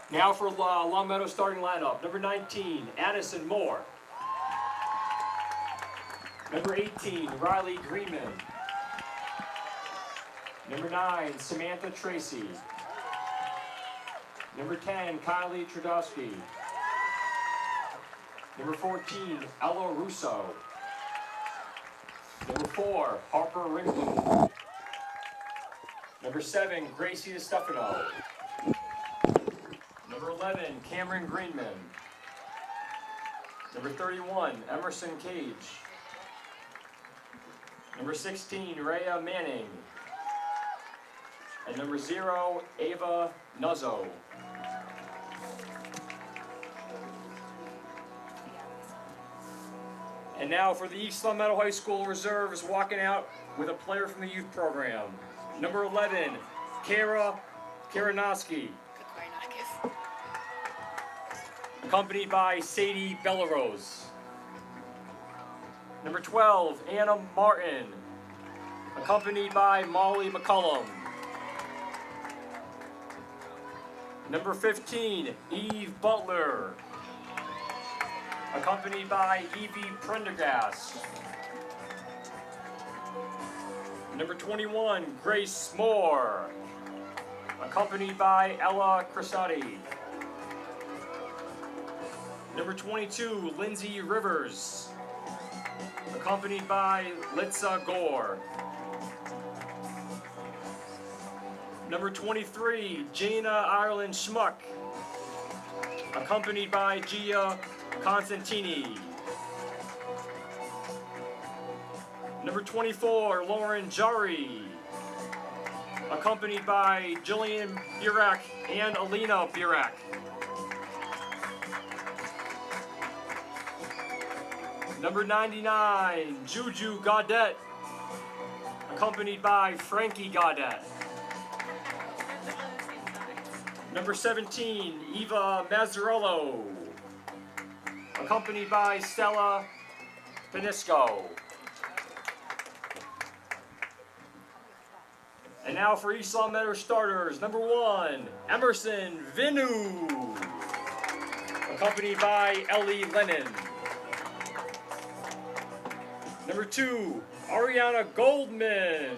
Now for Longmeadow starting lineup. Number 19, Addison Moore. Number 18, Riley Greenman. Number 9, Samantha Tracy. Number 10, Kylie Trudowski. Number 14, Ella Russo. Number 4, Harper Ringbloom. Number 7, Gracie DeStefano. Number 11, Cameron Greenman. Number 31, Emerson Cage. Number 16, Rhea Manning. And number 0, Ava Nuzzo. And now for the East Longmeadow High School reserves walking out with a player from the youth program. Number 11, Kara Karanoski. Accompanied by Sadie Bellarose. Number 12, Anna Martin. Accompanied by Molly McCullum. Number 15, Eve Butler. Accompanied by Evie Prendergast. Number 21, Grace Moore. Accompanied by Ella Crisati. Number 22, Lindsay Rivers. Accompanied by Litza Gore. Number 23, Jaina Ireland Schmuck. Accompanied by Gia Constantini. Number 24, Lauren Jari. Accompanied by Jillian Burak and Alina Burak. Number 99, Juju Gaudet. Accompanied by Frankie Gaudet. Number 17, Eva Mazzarello. Accompanied by Stella Pinisco. And now for East Longmeadow starters. Number 1, Emerson Vinu. Accompanied by Ellie Lennon. Number 2, Ariana Goldman.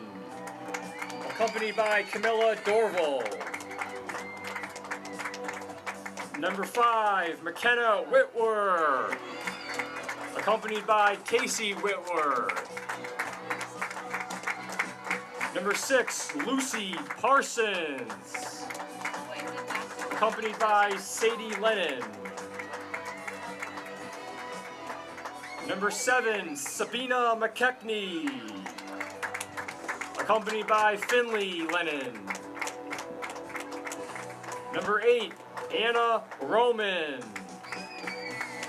Accompanied by Camilla Dorval. Number 5, McKenna Whitworth. Accompanied by Casey Whitworth. Number 6, Lucy Parsons. Accompanied by Sadie Lennon. Number 7, Sabina McKechnie. Accompanied by Finley Lennon. Number 8, Anna Roman.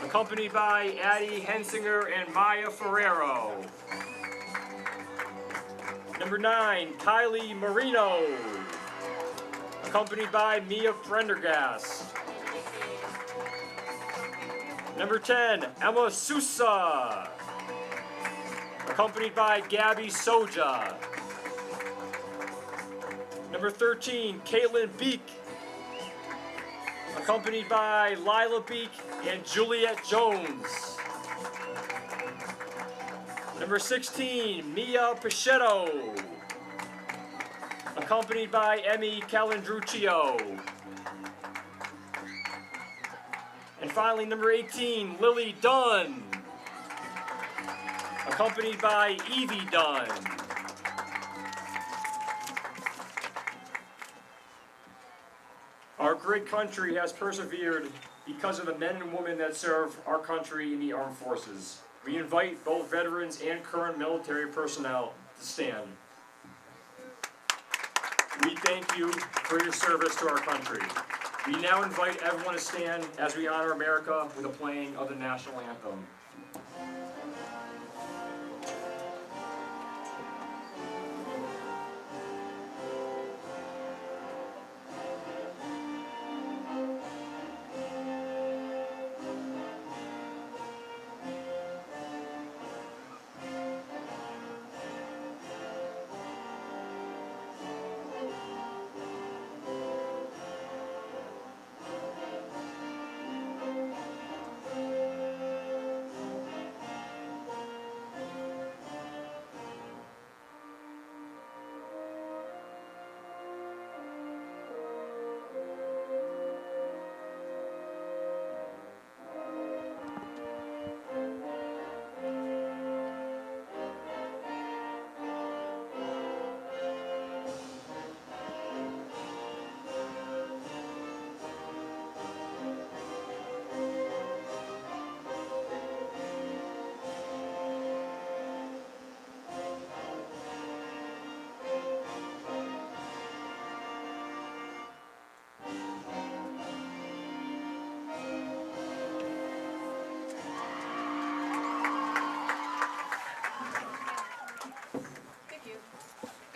Accompanied by Addie Hensinger and Maya Ferrero. Number 9, Kylie Marino. Accompanied by Mia Prendergast. Number 10, Emma Sousa. Accompanied by Gabby Soja. Number 13, Caitlin Beek. Accompanied by Lila Beek and Juliet Jones. Number 16, Mia Pichetto. Accompanied by Emmy Calandruccio. And finally, number 18, Lily Dunn. Accompanied by Evie Dunn. Our great country has persevered because of the men and women that serve our country in the armed forces. We invite both veterans and current military personnel to stand. We thank you for your service to our country. We now invite everyone to stand as we honor America with the playing of the national anthem.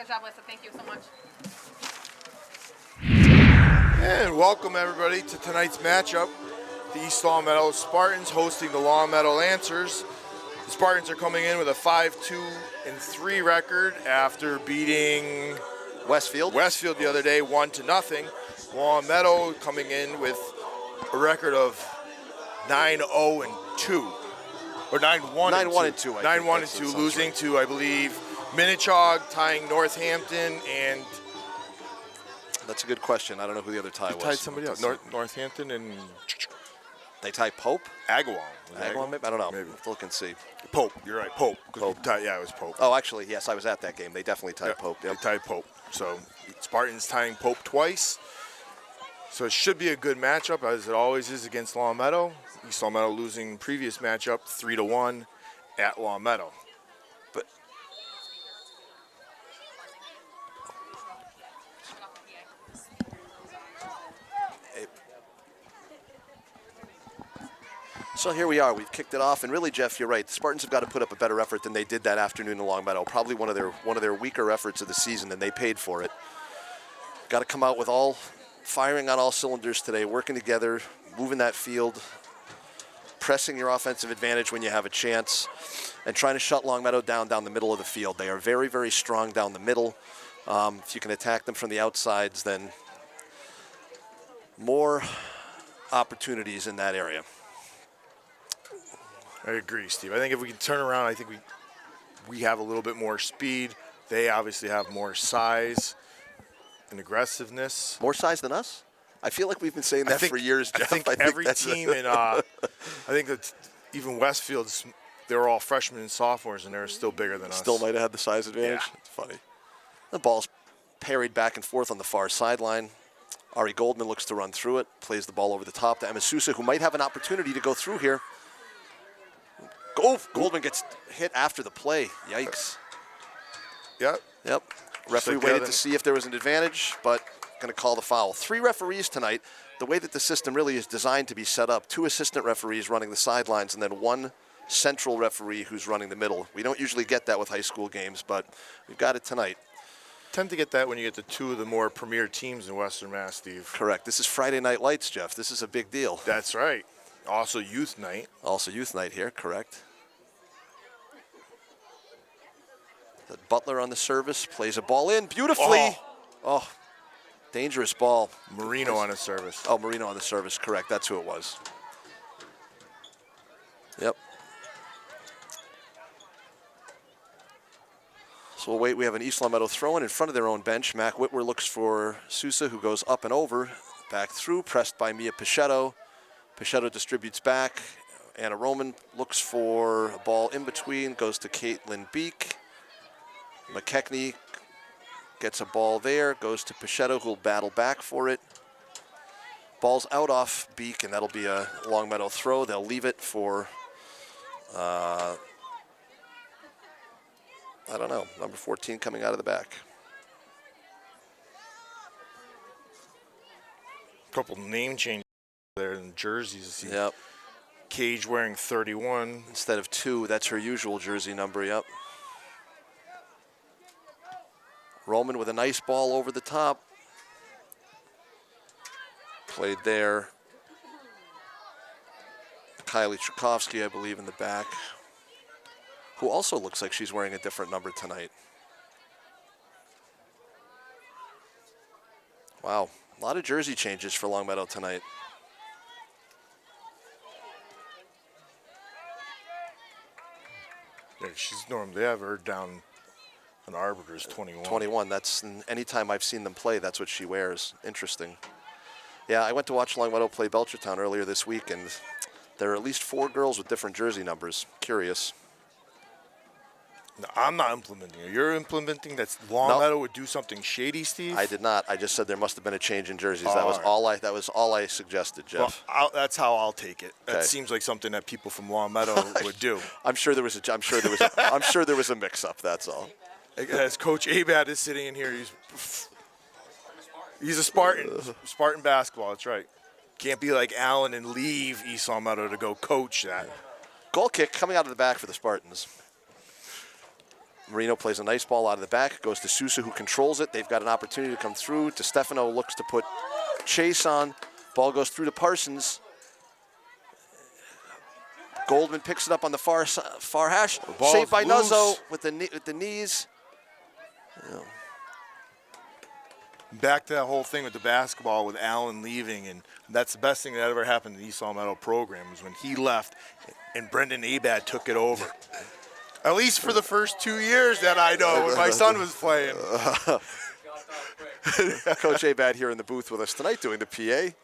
Good job, Lisa. Thank you so much. And welcome everybody to tonight's matchup. The East Longmeadow Spartans hosting the Longmeadow Lancers. The Spartans are coming in with a 5-2-3 record after beating Westfield the other day 1-0. Longmeadow coming in with a record of 9-0-2. Or 9-1-2. 9-1-2, losing to, I believe, Minichog, tying Northampton, and that's a good question. I don't know who the other tie was. tied somebody else. Northampton and they tied Pope? Agawam. Agawam, maybe? I don't know. Maybe. Let's look and see. Pope. You're right. Pope. Pope. Yeah, it was Pope. Oh, actually, yes, I was at that game. They definitely tied Pope. Yep. They tied Pope. So Spartans tying Pope twice. So it should be a good matchup, as it always is against Longmeadow. East Longmeadow losing previous matchup 3-1 at Longmeadow. But so here we are. We've kicked it off, and really, Jeff, you're right. The Spartans have got to put up a better effort than they did that afternoon in Longmeadow. Probably one of their weaker efforts of the season, and they paid for it. Got to come out with all firing on all cylinders today, working together, moving that field, pressing your offensive advantage when you have a chance, and trying to shut Longmeadow down the middle of the field. They are very, very strong down the middle. If you can attack them from the outsides, then more opportunities in that area. I agree, Steve. I think if we can turn around, I think we have a little bit more speed. They obviously have more size and aggressiveness. More size than us? I feel like we've been saying that for years, Jeff. I think every team in, I think that even Westfield's, they're all freshmen and sophomores, and they're still bigger than us. Still might have had the size advantage? Yeah. It's funny. The ball's parried back and forth on the far sideline. Ari Goldman looks to run through it, plays the ball over the top to Emma Sousa, who might have an opportunity to go through here. Oh, Goldman gets hit after the play. Yikes. Yep. Referee waited to see if there was an advantage, but going to call the foul. 3 referees tonight. The way that the system really is designed to be set up, 2 assistant referees running the sidelines and then 1 central referee who's running the middle. We don't usually get that with high school games, but we've got it tonight. Tend to get that when you get to 2 of the more premier teams in Western Mass, Steve. Correct. This is Friday Night Lights, Jeff. This is a big deal. That's right. Also youth night. Also youth night here, correct. The Butler on the service, plays a ball in beautifully. Oh, dangerous ball. Marino on the service. Oh, Marino on the service, correct. That's who it was. Yep. So we'll wait. We have an East Longmeadow throw-in in front of their own bench. Mac Whitwer looks for Sousa, who goes up and over. Back through, pressed by Mia Pichetto. Pichetto distributes back. Anna Roman looks for a ball in between, goes to Caitlin Beek. McKechnie gets a ball there, goes to Pichetto, who'll battle back for it. Ball's out off Beek, and that'll be a Longmeadow throw. They'll leave it for, I don't know, number 14 coming out of the back. Couple name changes there in jerseys. Yep. Cage wearing 31. Instead of 2, that's her usual jersey number, yep. Roman with a nice ball over the top. Played there. Kylie Tchaikovsky, I believe, in the back, who also looks like she's wearing a different number tonight. Wow, a lot of jersey changes for Longmeadow tonight. Yeah, she's normally, they have her down on Arbiter's 21. 21, that's, anytime I've seen them play, that's what she wears. Interesting. Yeah, I went to watch Longmeadow play Belchertown earlier this week, and there are at least 4 girls with different jersey numbers. Curious. No, I'm not implementing it. You're implementing that Longmeadow would do something shady, Steve? I did not. I just said there must have been a change in jerseys. That was all I suggested, Jeff. Well, that's how I'll take it. Okay. That seems like something that people from Longmeadow would do. I'm sure there was a mix-up. That's all. As Coach Abad is sitting in here, he's a Spartan. Spartan basketball. That's right. Can't be like Allen and leave East Longmeadow to go coach that. Goal kick coming out of the back for the Spartans. Marino plays a nice ball out of the back. Goes to Sousa, who controls it. They've got an opportunity to come through. DeStefano looks to put chase on. Ball goes through to Parsons. Goldman picks it up on the far hash. Saved by loose. Nuzzo with the knees. Yeah. Back to that whole thing with the basketball with Allen leaving, and that's the best thing that ever happened in the East Longmeadow program was when he left and Brendan Abad took it over. At least for the first 2 years that I know when my son was playing. Coach Abad here in the booth with us tonight doing the PA.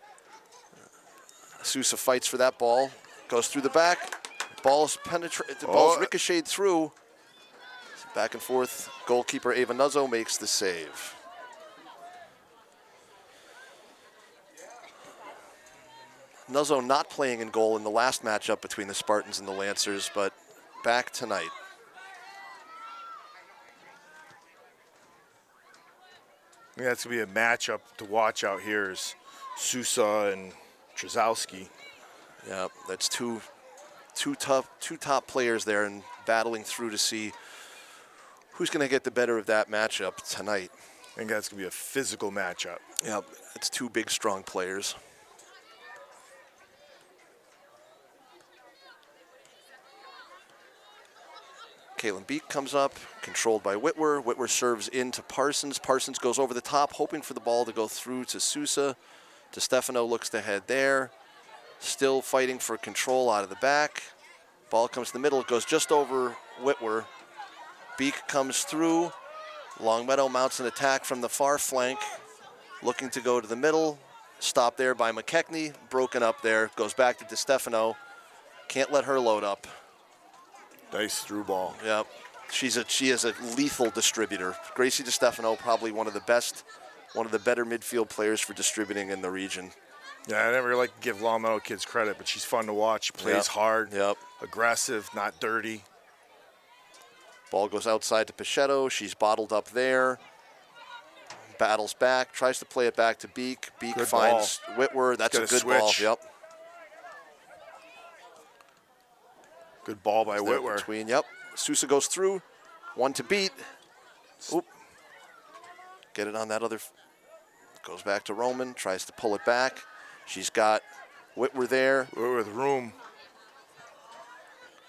Sousa fights for that ball, goes through the back. Ball's ricocheted through. Back and forth. Goalkeeper Ava Nuzzo makes the save. Nuzzo not playing in goal in the last matchup between the Spartans and the Lancers, but back tonight. I think that's going to be a matchup to watch out here is Sousa and Trzowski. Yeah, that's two top players there and battling through to see who's going to get the better of that matchup tonight. I think that's going to be a physical matchup. Yeah, it's two big, strong players. Caitlin Beek comes up, controlled by Whitwer. Whitwer serves into Parsons. Parsons goes over the top, hoping for the ball to go through to Sousa. DeStefano looks to head there. Still fighting for control out of the back. Ball comes to the middle. It goes just over Whitwer. Beek comes through. Longmeadow mounts an attack from the far flank. Looking to go to the middle. Stopped there by McKechnie. Broken up there. Goes back to DeStefano. Can't let her load up. Nice through ball. Yep. She is a lethal distributor. Gracie DeStefano, probably one of the better midfield players for distributing in the region. Yeah, I never like to give Longmeadow kids credit, but she's fun to watch. She plays hard, aggressive, not dirty. Ball goes outside to Pichetto. She's bottled up there. Battles back, tries to play it back to Beek. Beek finds Whitwer. That's a good ball. Yep. Good ball by Whitwer. Between, yep. Sousa goes through. One to beat. Oop. Get it on that other. Goes back to Roman. Tries to pull it back. She's got Whitwer there. Whitwer with room.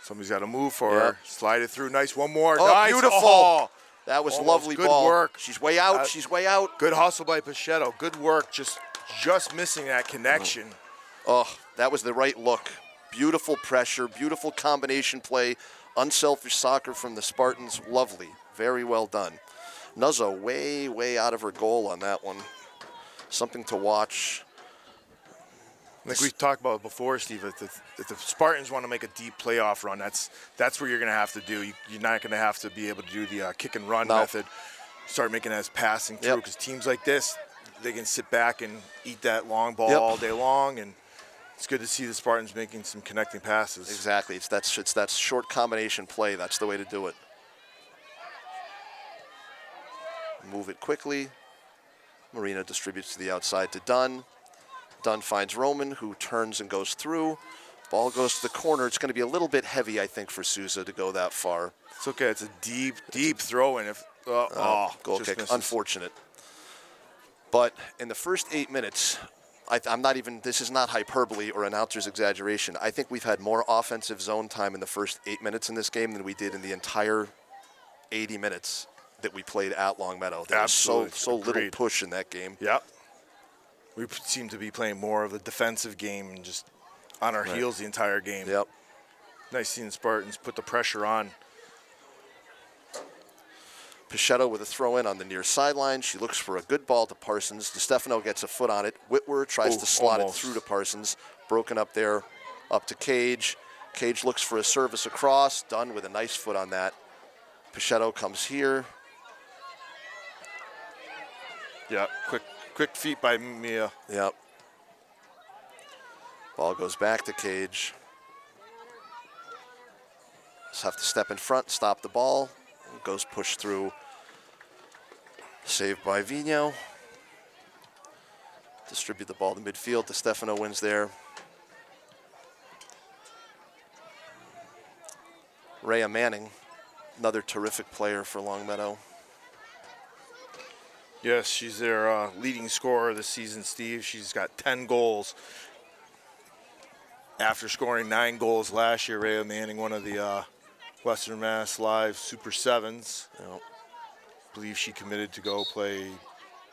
Somebody's got to move for her. Slide it through. Nice. One more. Oh, nice. beautiful. Oh. That was Almost. lovely Good ball. work. She's way out. She's way out. Good hustle by Pichetto. Good work. Just missing that connection. Oh, that was the right look. Beautiful pressure, beautiful combination play, unselfish soccer from the Spartans. Lovely, very well done. Nuzzo way, way out of her goal on that one. Something to watch. Like we talked about before, Steve, if the Spartans want to make a deep playoff run, that's what you're going to have to do. You're not going to have to be able to do the kick and run method. Start making that as passing through because teams like this, they can sit back and eat that long ball all day long, and it's good to see the Spartans making some connecting passes. Exactly. It's that short combination play. That's the way to do it. Move it quickly. Marina distributes to the outside to Dunn. Dunn finds Roman, who turns and goes through. Ball goes to the corner. It's going to be a little bit heavy, I think, for Sousa to go that far. It's okay. It's a deep throw in. Goal kick. Misses. Unfortunate. But in the first 8 minutes, I'm not even, this is not hyperbole or announcer's exaggeration. I think we've had more offensive zone time in the first 8 minutes in this game than we did in the entire 80 minutes that we played at Longmeadow. There was so little push in that game. Yep. We seem to be playing more of a defensive game and just on our heels the entire game. Yep. Nice seeing the Spartans put the pressure on. Pichetto with a throw-in on the near sideline. She looks for a good ball to Parsons. DeStefano gets a foot on it. Whitwer tries to slot it through to Parsons. Broken up there, up to Cage. Cage looks for a service across. Dunn with a nice foot on that. Pichetto comes here. Yeah, quick feet by Mia. Yep. Ball goes back to Cage. Just have to step in front, stop the ball. Goes push through. Saved by Vigno. Distribute the ball to midfield. DeStefano wins there. Rhea Manning Another terrific player for Longmeadow. Yes, she's their leading scorer this season, Steve. She's got 10 goals. After scoring 9 goals last year, Rhea Manning, one of the Western Mass Live Super Sevens. I believe she committed to go play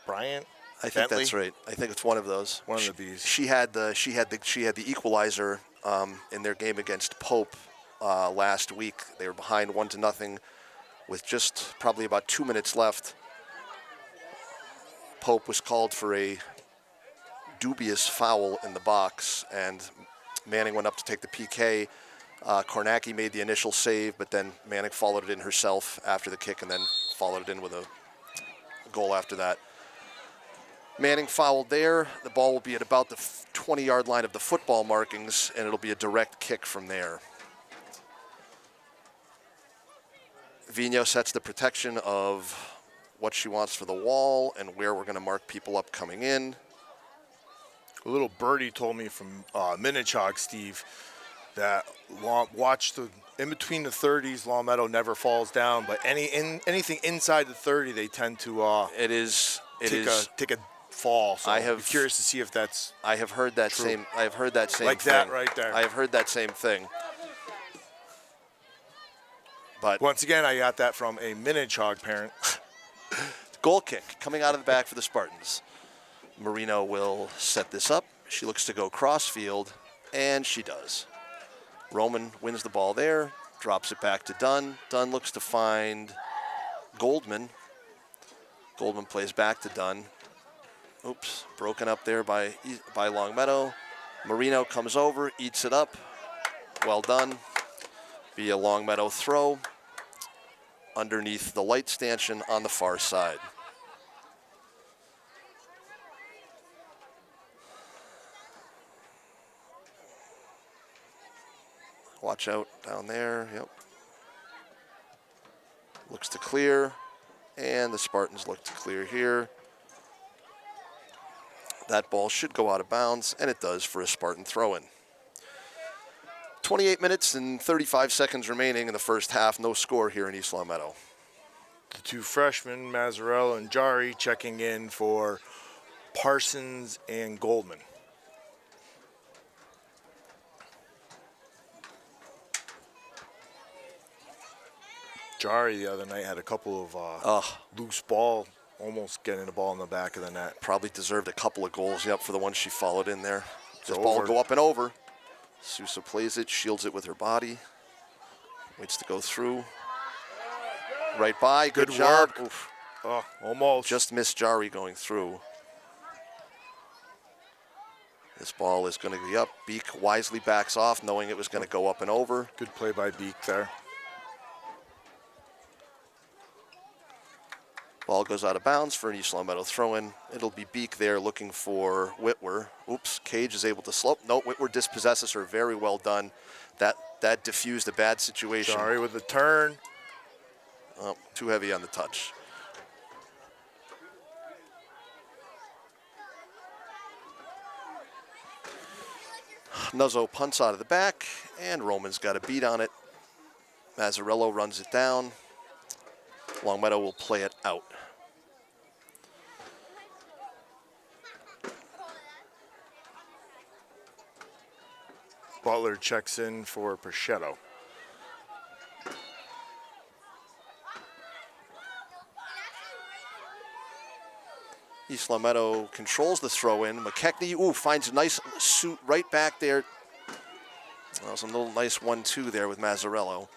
Bryant. I think Bentley? that's right. I think it's one of those. One of the B's. She had the equalizer in their game against Pope last week. They were behind 1-0 with just probably about 2 minutes left. Pope was called for a dubious foul in the box, and Manning went up to take the PK. Kornacki made the initial save, but then Manning followed it in herself after the kick and then followed it in with a goal after that. Manning fouled there. The ball will be at about the 20-yard line of the football markings, and it'll be a direct kick from there. Vigno sets the protection of what she wants for the wall and where we're going to mark people up coming in. A little birdie told me from Minnetonka, Steve, that in between the 30s, Longmeadow never falls down, but anything inside the 30, they tend to take a fall. So I'm curious to see if that's I have heard that true. same. I have heard that same like thing. that right there. I have heard that same thing. But Once again, I got that from a Minnetonka parent. goal kick coming out of the back for the Spartans. Marino will set this up. She looks to go crossfield, and she does. Roman wins the ball there, drops it back to Dunn. Dunn looks to find Goldman. Goldman plays back to Dunn. Oops, broken up there by Longmeadow. Marino comes over, eats it up. Well done. Be a Longmeadow throw underneath the light stanchion on the far side. Watch out down there. Yep. Looks to clear, and the Spartans look to clear here. That ball should go out of bounds, and it does for a Spartan throw-in. 28 minutes and 35 seconds remaining in the first half. No score here in East Longmeadow. The two freshmen, Mazzarello and Jari, checking in for Parsons and Goldman. Jari the other night had a couple of loose ball, almost getting the ball in the back of the net. Probably deserved a couple of goals, yep, for the one she followed in there. This Over. ball will go up and over. Sousa plays it, shields it with her body. Waits to go through. Right by, good job. Work. Oof. Oh, almost. Just missed Jari going through. This ball is going to be up. Beek wisely backs off, knowing it was going to go up and over. Good play by Beek there. Ball goes out of bounds for an East Longmeadow throw-in. It'll be Beek there looking for Whitwer. Oops, Cage is able to slope. No, Whitwer dispossesses her. Very well done. That diffused a bad situation. Sorry with the turn. Oh, too heavy on the touch. Nuzzo punts out of the back, and Roman's got a beat on it. Mazzarello runs it down. Longmeadow will play it out. Butler checks in for Pichetto. East Longmeadow controls the throw-in. McKechnie, finds a nice suit right back there. That was a little nice 1-2 there with Mazzarello.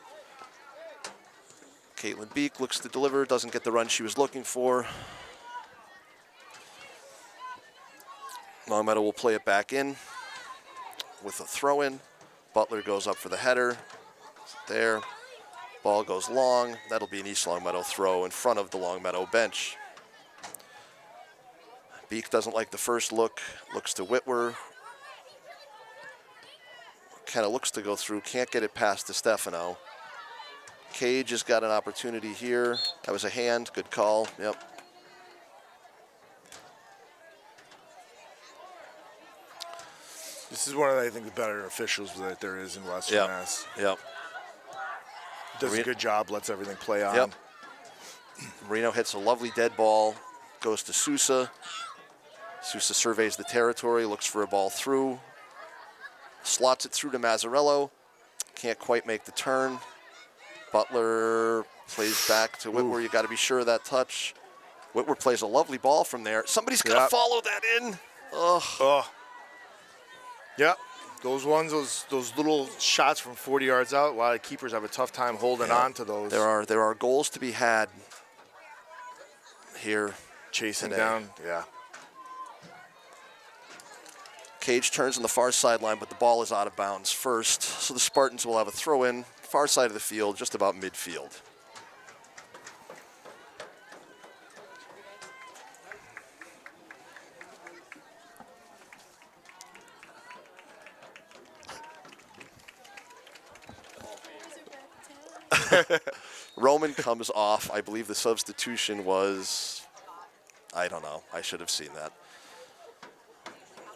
Caitlin Beek looks to deliver, doesn't get the run she was looking for. Longmeadow will play it back in with a throw-in. Butler goes up for the header. There. Ball goes long. That'll be an East Longmeadow throw in front of the Longmeadow bench. Beek doesn't like the first look, looks to Whitwer. Kind of looks to go through, can't get it past DeStefano. Cage has got an opportunity here. That was a hand, good call, yep. This is one of, I think, the better officials that there is in Western Mass. Yep. does a good job, lets everything play on. Yep. Marino hits a lovely dead ball, goes to Sousa. Sousa surveys the territory, looks for a ball through, slots it through to Mazzarello. Can't quite make the turn. Butler plays back to Whitwer. You got to be sure of that touch. Whitwer plays a lovely ball from there. Somebody's got to follow that in. Ugh. Yep. Those ones, those little shots from 40 yards out, a lot of keepers have a tough time holding on to those. There are goals to be had here. Chasing today. down, yeah. Cage turns on the far sideline, but the ball is out of bounds first. So the Spartans will have a throw in, far side of the field, just about midfield. Roman comes off. I believe the substitution was, I don't know. I should have seen that.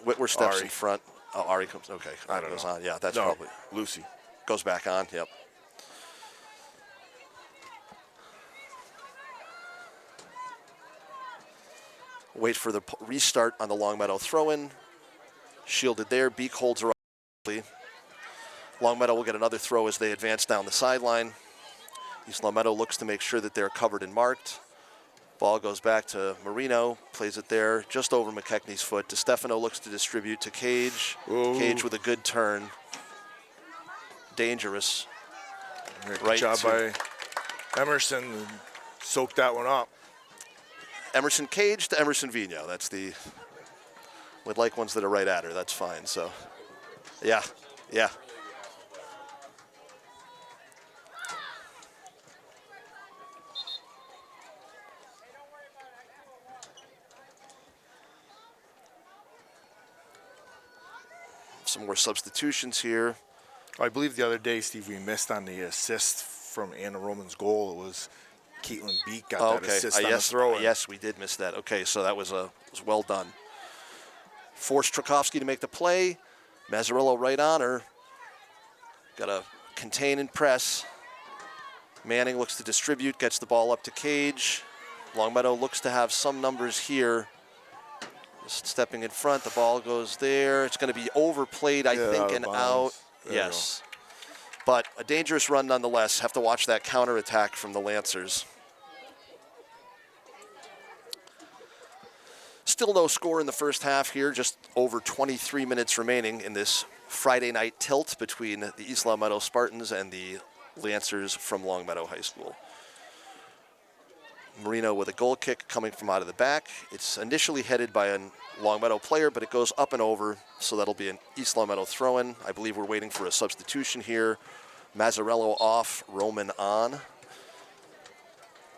Whitwer steps in front. Oh, Ari comes. Okay, I don't goes know. on. Yeah, that's No, probably Lucy. goes back on. Yep. Wait for the restart on the Longmeadow throw-in. Shielded there. Beak holds her up. Longmeadow will get another throw as they advance down the sideline. East Longmeadow looks to make sure that they're covered and marked. Ball goes back to Marino, plays it there just over McKechnie's foot. DeStefano looks to distribute to Cage. Ooh. Cage with a good turn. Dangerous. Good job by Emerson. Soaked that one up. Emerson Cage to Emerson Vino. That's the, we'd like ones that are right at her. That's fine. So, yeah. Some more substitutions here. I believe the other day, Steve, we missed on the assist from Anna Roman's goal. It was Caitlin Beak got that assist on the throw. Yes, we did miss that. Okay, so that was well done. Forced Trakowski to make the play. Mazzarello right on her. Got to contain and press. Manning looks to distribute, gets the ball up to Cage. Longmeadow looks to have some numbers here. Just stepping in front, the ball goes there. It's going to be overplayed, I think, and out. Yes. But a dangerous run nonetheless. Have to watch that counterattack from the Lancers. Still no score in the first half here, just over 23 minutes remaining in this Friday night tilt between the East Longmeadow Spartans and the Lancers from Longmeadow High School. Marino with a goal kick coming from out of the back. It's initially headed by a Longmeadow player, but it goes up and over, so that'll be an East Longmeadow throw-in. I believe we're waiting for a substitution here. Mazzarello off, Roman on.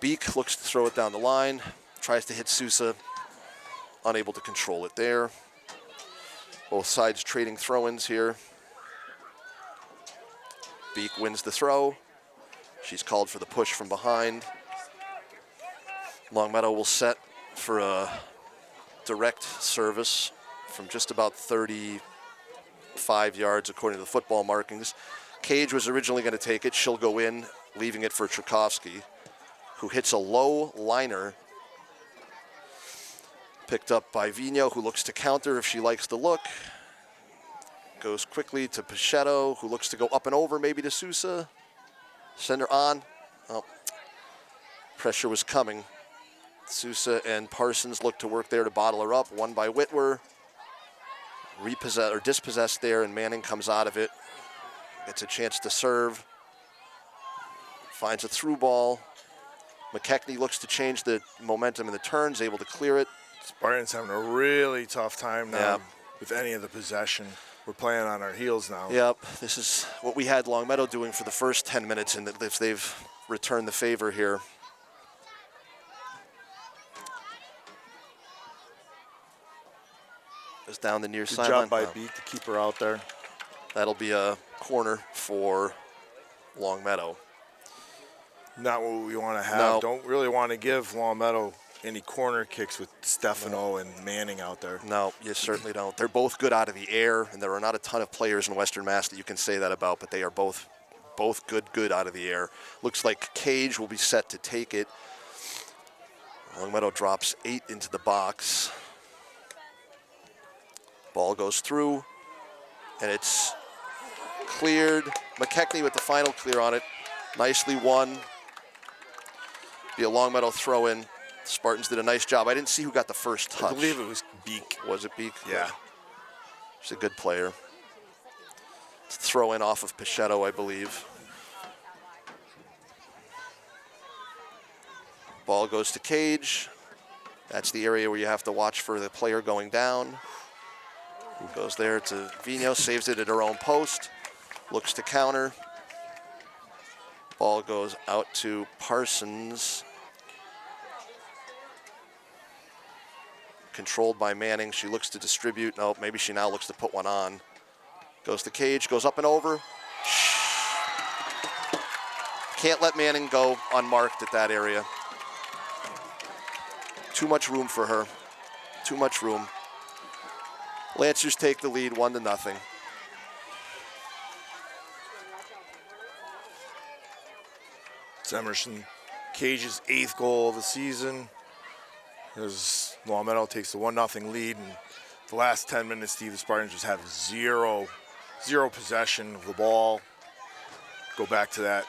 Beak looks to throw it down the line, tries to hit Sousa, unable to control it there. Both sides trading throw-ins here. Beak wins the throw. She's called for the push from behind. Longmeadow will set for a direct service from just about 35 yards according to the football markings. Cage was originally going to take it. She'll go in, leaving it for Trakowski, who hits a low liner. Picked up by Vino, who looks to counter if she likes the look. Goes quickly to Pichetto, who looks to go up and over, maybe to Sousa. Send her on. Oh, pressure was coming. Sousa and Parsons look to work there to bottle her up. Won by Whitwer. Repossessed or dispossessed there, and Manning comes out of it. Gets a chance to serve. Finds a through ball. McKechnie looks to change the momentum in the turns, able to clear it. Spartans having a really tough time now with any of the possession. We're playing on our heels now. Yep, this is what we had Longmeadow doing for the first 10 minutes, and if they've returned the favor here. Just down the near sideline. Good job by Beak to keep her out there. That'll be a corner for Longmeadow. Not what we want to have. No. Don't really want to give Longmeadow any corner kicks with Stefano and Manning out there. No, you certainly don't. They're both good out of the air, and there are not a ton of players in Western Mass that you can say that about, but they are both both good out of the air. Looks like Cage will be set to take it. Longmeadow drops 8 into the box. Ball goes through, and it's cleared. McKechnie with the final clear on it. Nicely won. Be a Longmeadow throw-in. Spartans did a nice job. I didn't see who got the first touch. I believe it was Beek. Was it Beek? Yeah. He's a good player. Throw in off of Pichetto, I believe. Ball goes to Cage. That's the area where you have to watch for the player going down. Who goes there to Vino, saves it at her own post. Looks to counter. Ball goes out to Parsons. Controlled by Manning. She looks to distribute. No, maybe she now looks to put one on. Goes to Cage, goes up and over. Can't let Manning go unmarked at that area. Too much room for her. Too much room. Lancers take the lead 1-0. It's Emerson Cage's 8th goal of the season. As Longmeadow takes the 1-0 lead, and the last 10 minutes, Steve, the Spartans just have zero possession of the ball. Go back to that,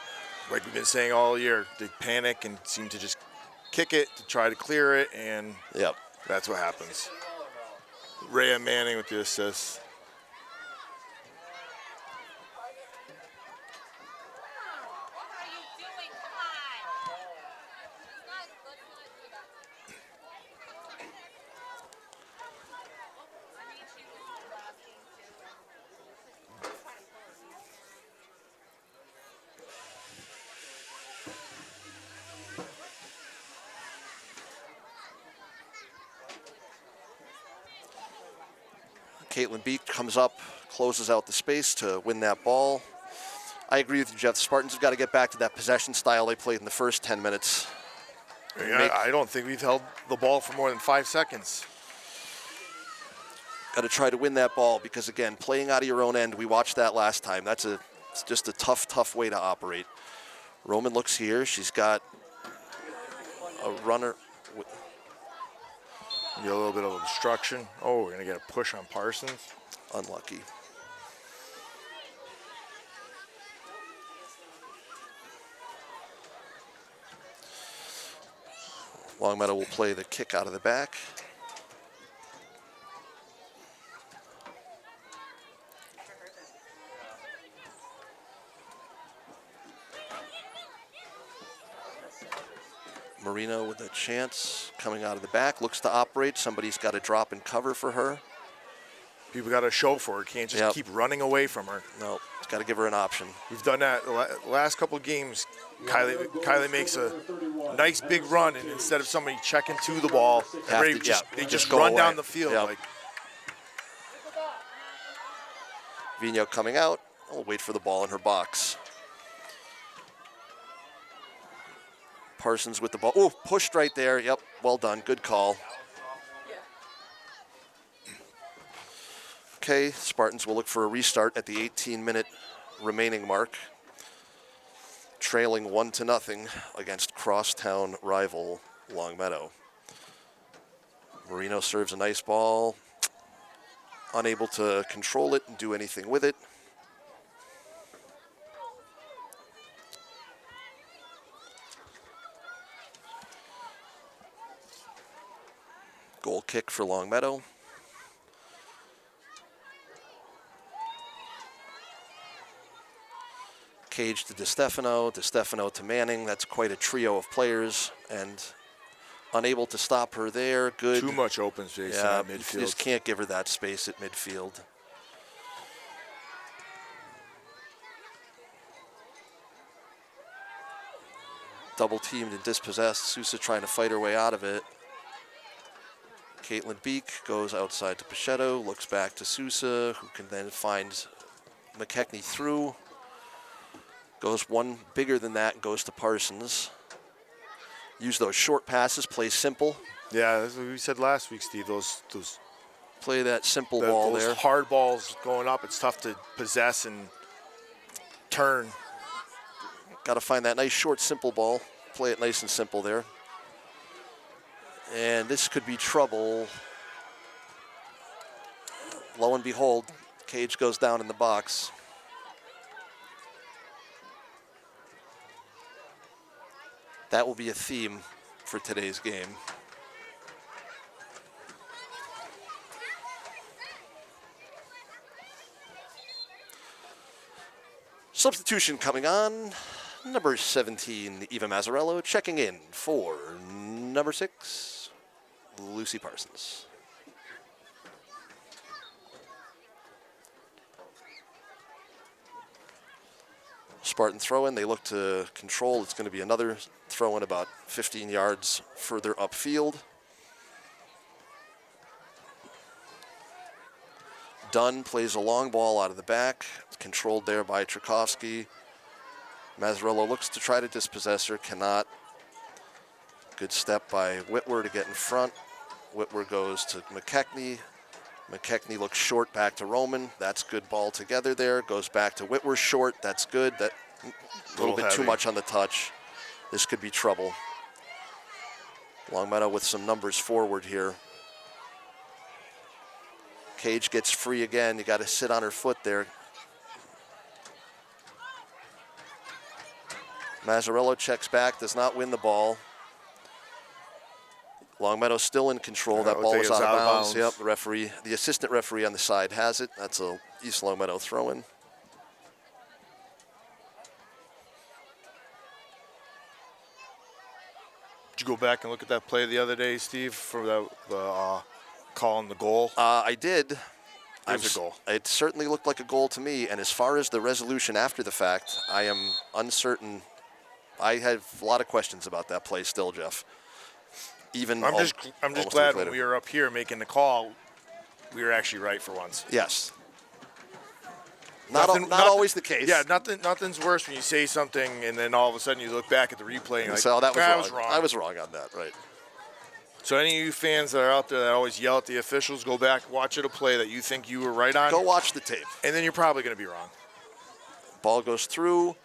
like we've been saying all year. They panic and seem to just kick it to try to clear it, and Yep. that's what happens. Rhea Manning with the assist. Caitlin Beek comes up, closes out the space to win that ball. I agree with you, Jeff. The Spartans have got to get back to that possession style they played in the first 10 minutes. Yeah, I don't think we've held the ball for more than 5 seconds. Got to try to win that ball because, again, playing out of your own end, we watched that last time. It's just a tough way to operate. Roman looks here. She's got a runner. Get a little bit of obstruction. Oh, we're going to get a push on Parsons. Unlucky. Longmeadow will play the kick out of the back. Marino with a chance coming out of the back, looks to operate. Somebody's got to drop and cover for her. People got to show for her. Can't just keep running away from her. No, it's got to give her an option. We've done that the last couple of games. Kylie makes a nice big run, and instead of somebody checking to the ball, they just run down the field. Yep. Like, Vino coming out. We'll wait for the ball in her box. Parsons with the ball. Oh, pushed right there. Yep, well done. Good call. Okay, Spartans will look for a restart at the 18-minute remaining mark. Trailing 1-0 against crosstown rival Longmeadow. Marino serves a nice ball. Unable to control it and do anything with it. Goal kick for Longmeadow. Cage to DeStefano to Manning. That's quite a trio of players, and unable to stop her there. Good. Too much open space in that midfield. You just can't give her that space at midfield. Double teamed and dispossessed. Sousa trying to fight her way out of it. Caitlin Beek goes outside to Pichetto, looks back to Sousa, who can then find McKechnie through. Goes one bigger than that and goes to Parsons. Use those short passes, play simple. Yeah, that's what we said last week, Steve. Those play that simple ball there. Those hard balls going up, it's tough to possess and turn Got to find that nice, short, simple ball. Play it nice and simple there. And this could be trouble. Lo and behold, Cage goes down in the box. That will be a theme for today's game. Substitution coming on. Number 17, Eva Mazzarello, checking in for number 6, Lucy Parsons. Spartan throw-in, they look to control. It's going to be another throw-in about 15 yards further upfield. Dunn plays a long ball out of the back, controlled there by Tchaikovsky. Mazzarello looks to try to dispossess her, cannot. Good step by Whitwer to get in front. Whitwer goes to McKechnie. McKechnie looks short back to Roman. That's good ball together there. Goes back to Whitwer short. That's good. That a little bit too much on the touch. This could be trouble. Longmeadow with some numbers forward here. Cage gets free again. You got to sit on her foot there. Mazzarello checks back, does not win the ball. Longmeadow still in control. That ball was out of bounds. Yep, the referee, the assistant referee on the side has it. That's a East Longmeadow throw-in. Did you go back and look at that play the other day, Steve, for the call on the goal? I did. It was a goal. It certainly looked like a goal to me. And as far as the resolution after the fact, I am uncertain. I have a lot of questions about that play still, Jeff. I'm just glad when we were up here making the call, we were actually right for once. Yes. Not always the case. Yeah, nothing's worse when you say something and then all of a sudden you look back at the replay and you're like, so that was wrong. I was wrong on that, right. So any of you fans that are out there that always yell at the officials, go back, watch a play that you think you were right on. Go watch the tape. And then you're probably going to be wrong. Ball goes through.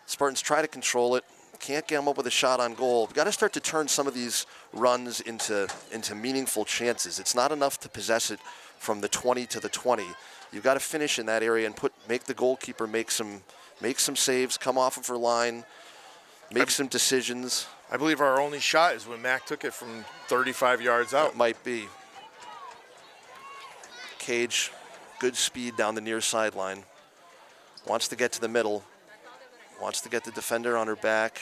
Spartans try to control it. Can't get them up with a shot on goal. We've got to start to turn some of these runs into meaningful chances. It's not enough to possess it from the 20 to the 20. You've got to finish in that area and make the goalkeeper make some saves, come off of her line, make some decisions. I believe our only shot is when Mac took it from 35 yards out. That might be. Cage, good speed down the near sideline. Wants to get to the middle. Wants to get the defender on her back.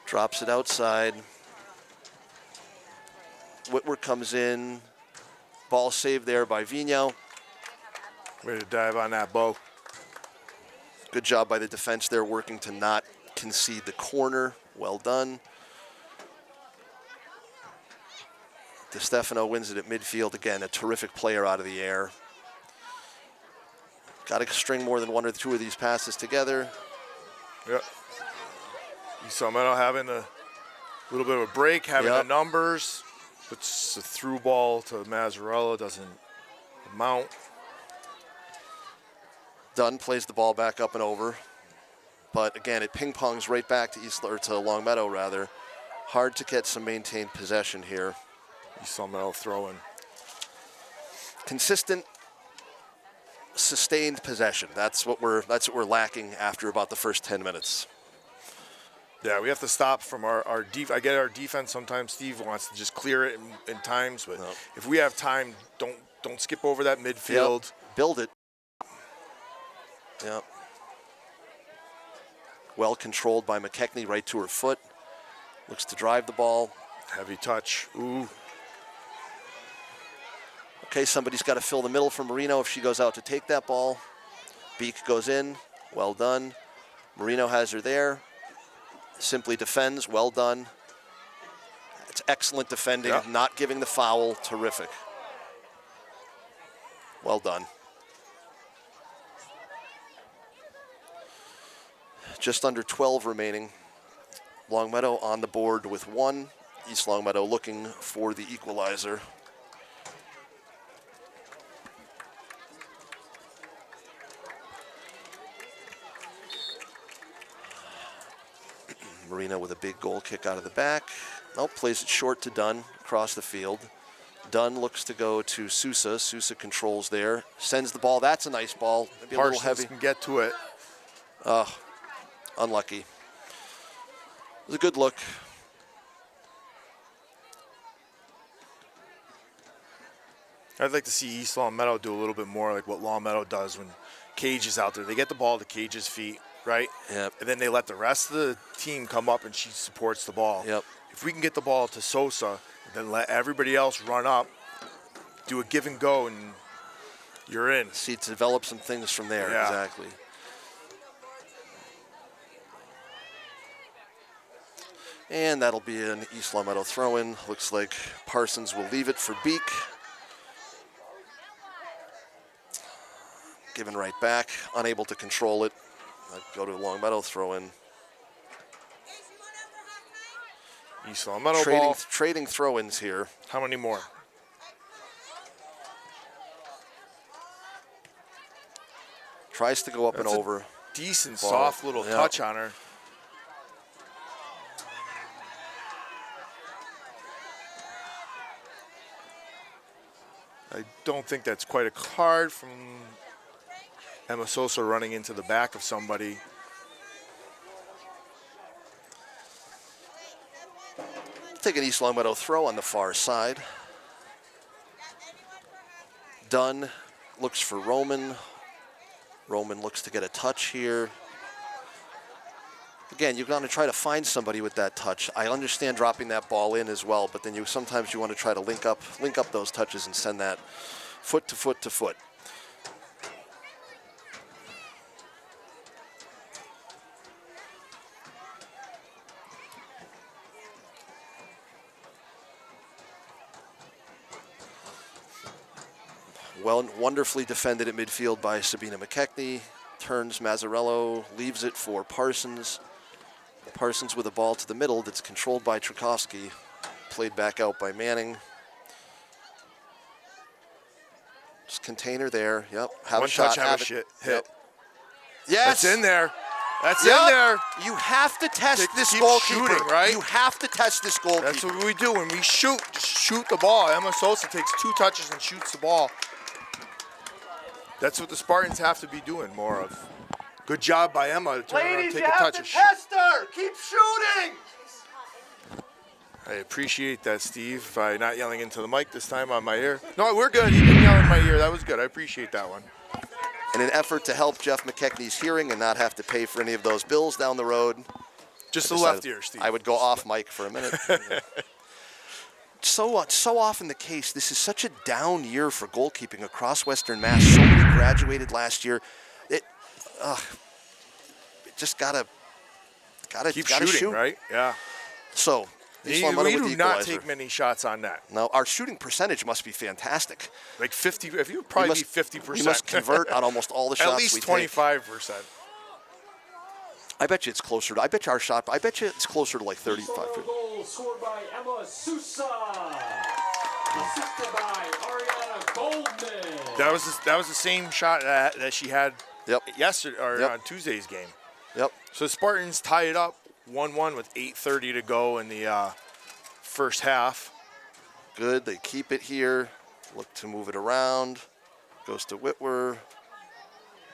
Drops it outside. Whitwer comes in. Ball saved there by Vigno. Ready to dive on that bow. Good job by the defense there, working to not concede the corner. Well done. DeStefano wins it at midfield. Again, a terrific player out of the air. Got to string more than one or two of these passes together. Yep. You saw Meadow having a little bit of a break, having the numbers. Puts a through ball to Mazzarello, doesn't amount. Dunn plays the ball back up and over. But again, it ping-pongs right back to Longmeadow, rather. Hard to get some maintained possession here. You saw Meadow throwing. Consistent, sustained possession. That's what we're lacking after about the first 10 minutes. Yeah, we have to stop from our defense. I get our defense sometimes. Steve wants to just clear it in times, but if we have time, don't skip over that midfield. Yep. Build it. Yep. Well controlled by McKechnie, right to her foot. Looks to drive the ball. Heavy touch. Ooh. Okay, somebody's got to fill the middle for Marino if she goes out to take that ball. Beak goes in. Well done. Marino has her there. Simply defends. Well done. It's excellent defending, not giving the foul. Terrific. Well done. Just under 12 remaining. Longmeadow on the board with 1. East Longmeadow looking for the equalizer. Marina with a big goal kick out of the back. Nope, plays it short to Dunn across the field. Dunn looks to go to Sousa. Sousa controls there. Sends the ball. That's a nice ball. Maybe a little Parsons heavy. can get to it. Unlucky. It was a good look. I'd like to see East Longmeadow do a little bit more like what Longmeadow does when Cage is out there. They get the ball to Cage's feet, right? Yep. And then they let the rest of the team come up and she supports the ball. Yep. If we can get the ball to Sosa, then let everybody else run up, do a give and go, and you're in. See, to develop some things from there. Yeah. Exactly. And that'll be an East Longmeadow throw-in. Looks like Parsons will leave it for Beek. Given right back, unable to control it. Go to Longmeadow throw-in. East Longmeadow ball. Trading throw-ins here. How many more? Tries to go up That's and a over. Decent, Ball. soft little Yeah. touch on her. I don't think that's quite a card from Emma Sosa running into the back of somebody. Take an East Longmeadow throw on the far side. Dunn looks for Roman. Roman looks to get a touch here. Again, you're going to try to find somebody with that touch. I understand dropping that ball in as well, but then sometimes you want to try to link up those touches and send that foot to foot to foot. Well, wonderfully defended at midfield by Sabina McKechnie. Turns Mazzarello, leaves it for Parsons. Parsons with a ball to the middle that's controlled by Tchaikovsky. Played back out by Manning. Just container there. Yep. Have One a shot. touch, have a shit hit. Yep. Yes. That's in there. That's Yep. in there. You have to test this Keep goalkeeper. shooting, right? You have to test this goalkeeper. That's what we do when we shoot. Just shoot the ball. Emma Sosa takes 2 touches and shoots the ball. That's what the Spartans have to be doing more of. Good job by Emma to turn around and take a touch and shoot. her. Keep shooting. I appreciate that, Steve, by not yelling into the mic this time on my ear. No, we're good. You didn't yell in my ear. That was good. I appreciate that one. In an effort to help Jeff McKechnie's hearing and not have to pay for any of those bills down the road. Just the decided left ear, Steve. I would go off mic for a minute. So often the case. This is such a down year for goalkeeping across Western Mass. So many graduated last year. It just gotta Keep shooting, shoot. right? Yeah. So East Longmeadow We with do the not equalizer. take many shots on net. Now our shooting percentage must be fantastic. Like 50. If you would probably be 50%. We must convert on almost all the shots. At least we 25%. Take. I bet you it's closer. I bet you it's closer to like 35. Goal scored by Emma Sousa. Assisted by Ariana Goldman. That was the same shot that she had Yep. yesterday or Yep. on Tuesday's game. Yep. So the Spartans tie it up 1-1 with 8:30 to go in the first half. Good. They keep it here. Look to move it around. Goes to Whitwer.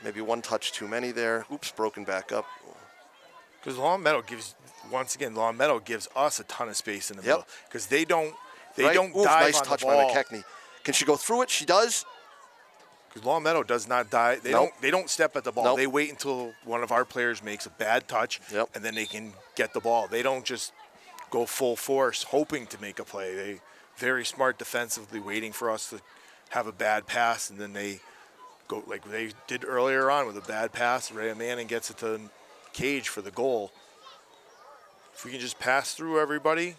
Maybe one touch too many there. Oops, broken back up. Because Longmeadow gives us a ton of space in the middle. Because they don't Right? don't Oof, dive nice on touch the by ball. McKechnie. Can she go through it? She does. Because Longmeadow does not dive. Nope. They don't step at the ball. Nope. They wait until one of our players makes a bad touch, Yep. and then they can get the ball. They don't just go full force hoping to make a play. They very smart defensively, waiting for us to have a bad pass, and then they go like they did earlier on with a bad pass. Ray Manning gets it to Cage for the goal. If we can just pass through everybody,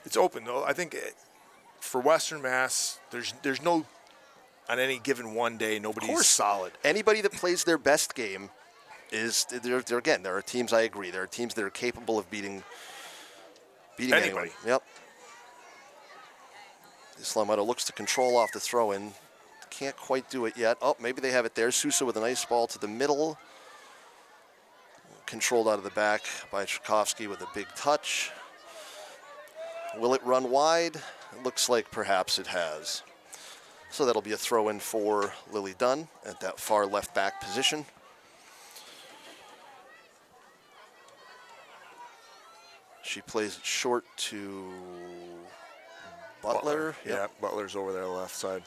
it's open though. I think for Western Mass, there's no on any given one day nobody's solid. Anybody that plays their best game is there again. There are teams. I agree. There are teams that are capable of beating Anybody. anyone. Yep. Longmeadow looks to control off the throw-in. Can't quite do it yet. Oh, maybe they have it there. Sousa with a nice ball to the middle. controlled out of the back by Tchaikovsky with a big touch. Will it run wide? It looks like perhaps it has. So that'll be a throw-in for Lily Dunn at that far left back position. She plays it short to Butler. Yeah, Yep. Butler's over there on the left side.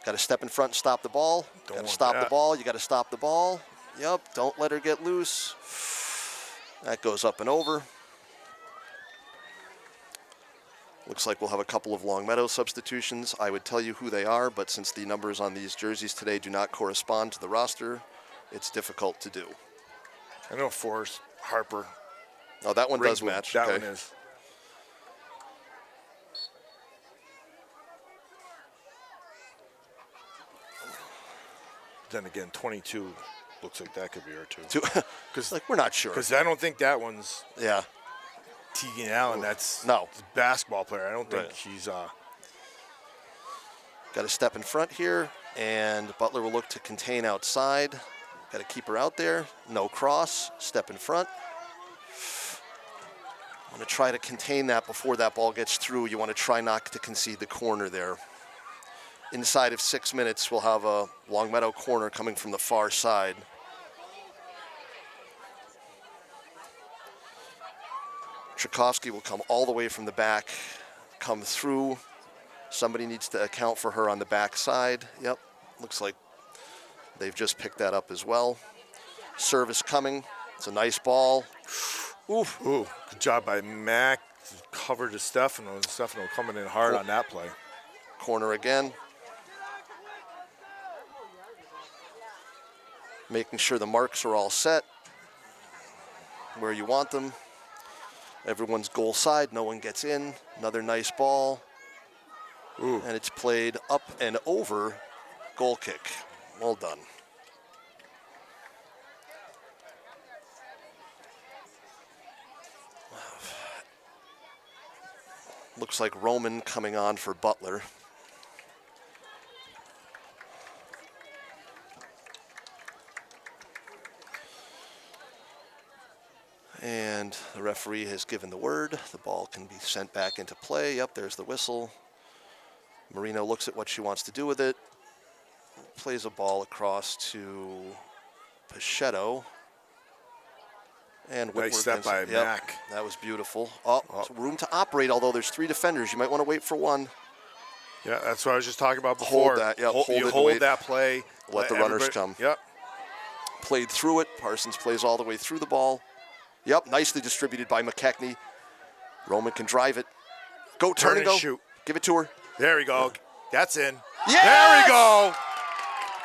Got to step in front and stop the ball. Got to stop the ball. You got to stop the ball. Yep, don't let her get loose. That goes up and over. Looks like we'll have a couple of Longmeadow substitutions. I would tell you who they are, but since the numbers on these jerseys today do not correspond to the roster, it's difficult to do. I know Forrest Harper. Oh, that one does Ringwood, match. That Okay. one is. Then again, 22 looks like that could be her too. Because like we're not sure. Because I don't think that one's Yeah. Tegan Allen. That's No. a basketball player. I don't think Right. she's. Got to step in front here, and Butler will look to contain outside. Got to keep her out there. No cross. Step in front. Want to try to contain that before that ball gets through. You want to try not to concede the corner there. Inside of 6 minutes, we'll have a Longmeadow corner coming from the far side. Tchaikovsky will come all the way from the back, come through. Somebody needs to account for her on the back side. Yep, looks like they've just picked that up as well. Service coming. It's a nice ball. Oof. Ooh, good job by Mac. Cover to Stefano. Stefano coming in hard on that play. Corner again. Making sure the marks are all set where you want them. Everyone's goal side, no one gets in. Another nice ball. Ooh. And it's played up and over. Goal kick. Well done. Looks like Roman coming on for Butler. And the referee has given the word. The ball can be sent back into play. Yep, there's the whistle. Marino looks at what she wants to do with it. Plays a ball across to Pichetto. And Nice step by Mac. That was beautiful. Oh, room to operate, although there's 3 defenders. You might want to wait for one. Yeah, that's what I was just talking about before. Hold that, yep, hold it you and hold wait. that play. Let the runners come. Yep. Played through it. Parsons plays all the way through the ball. Yep, nicely distributed by McKechnie. Roman can drive it. Go, turn and go. Shoot. Give it to her. There we go. That's in. Yes! There we go.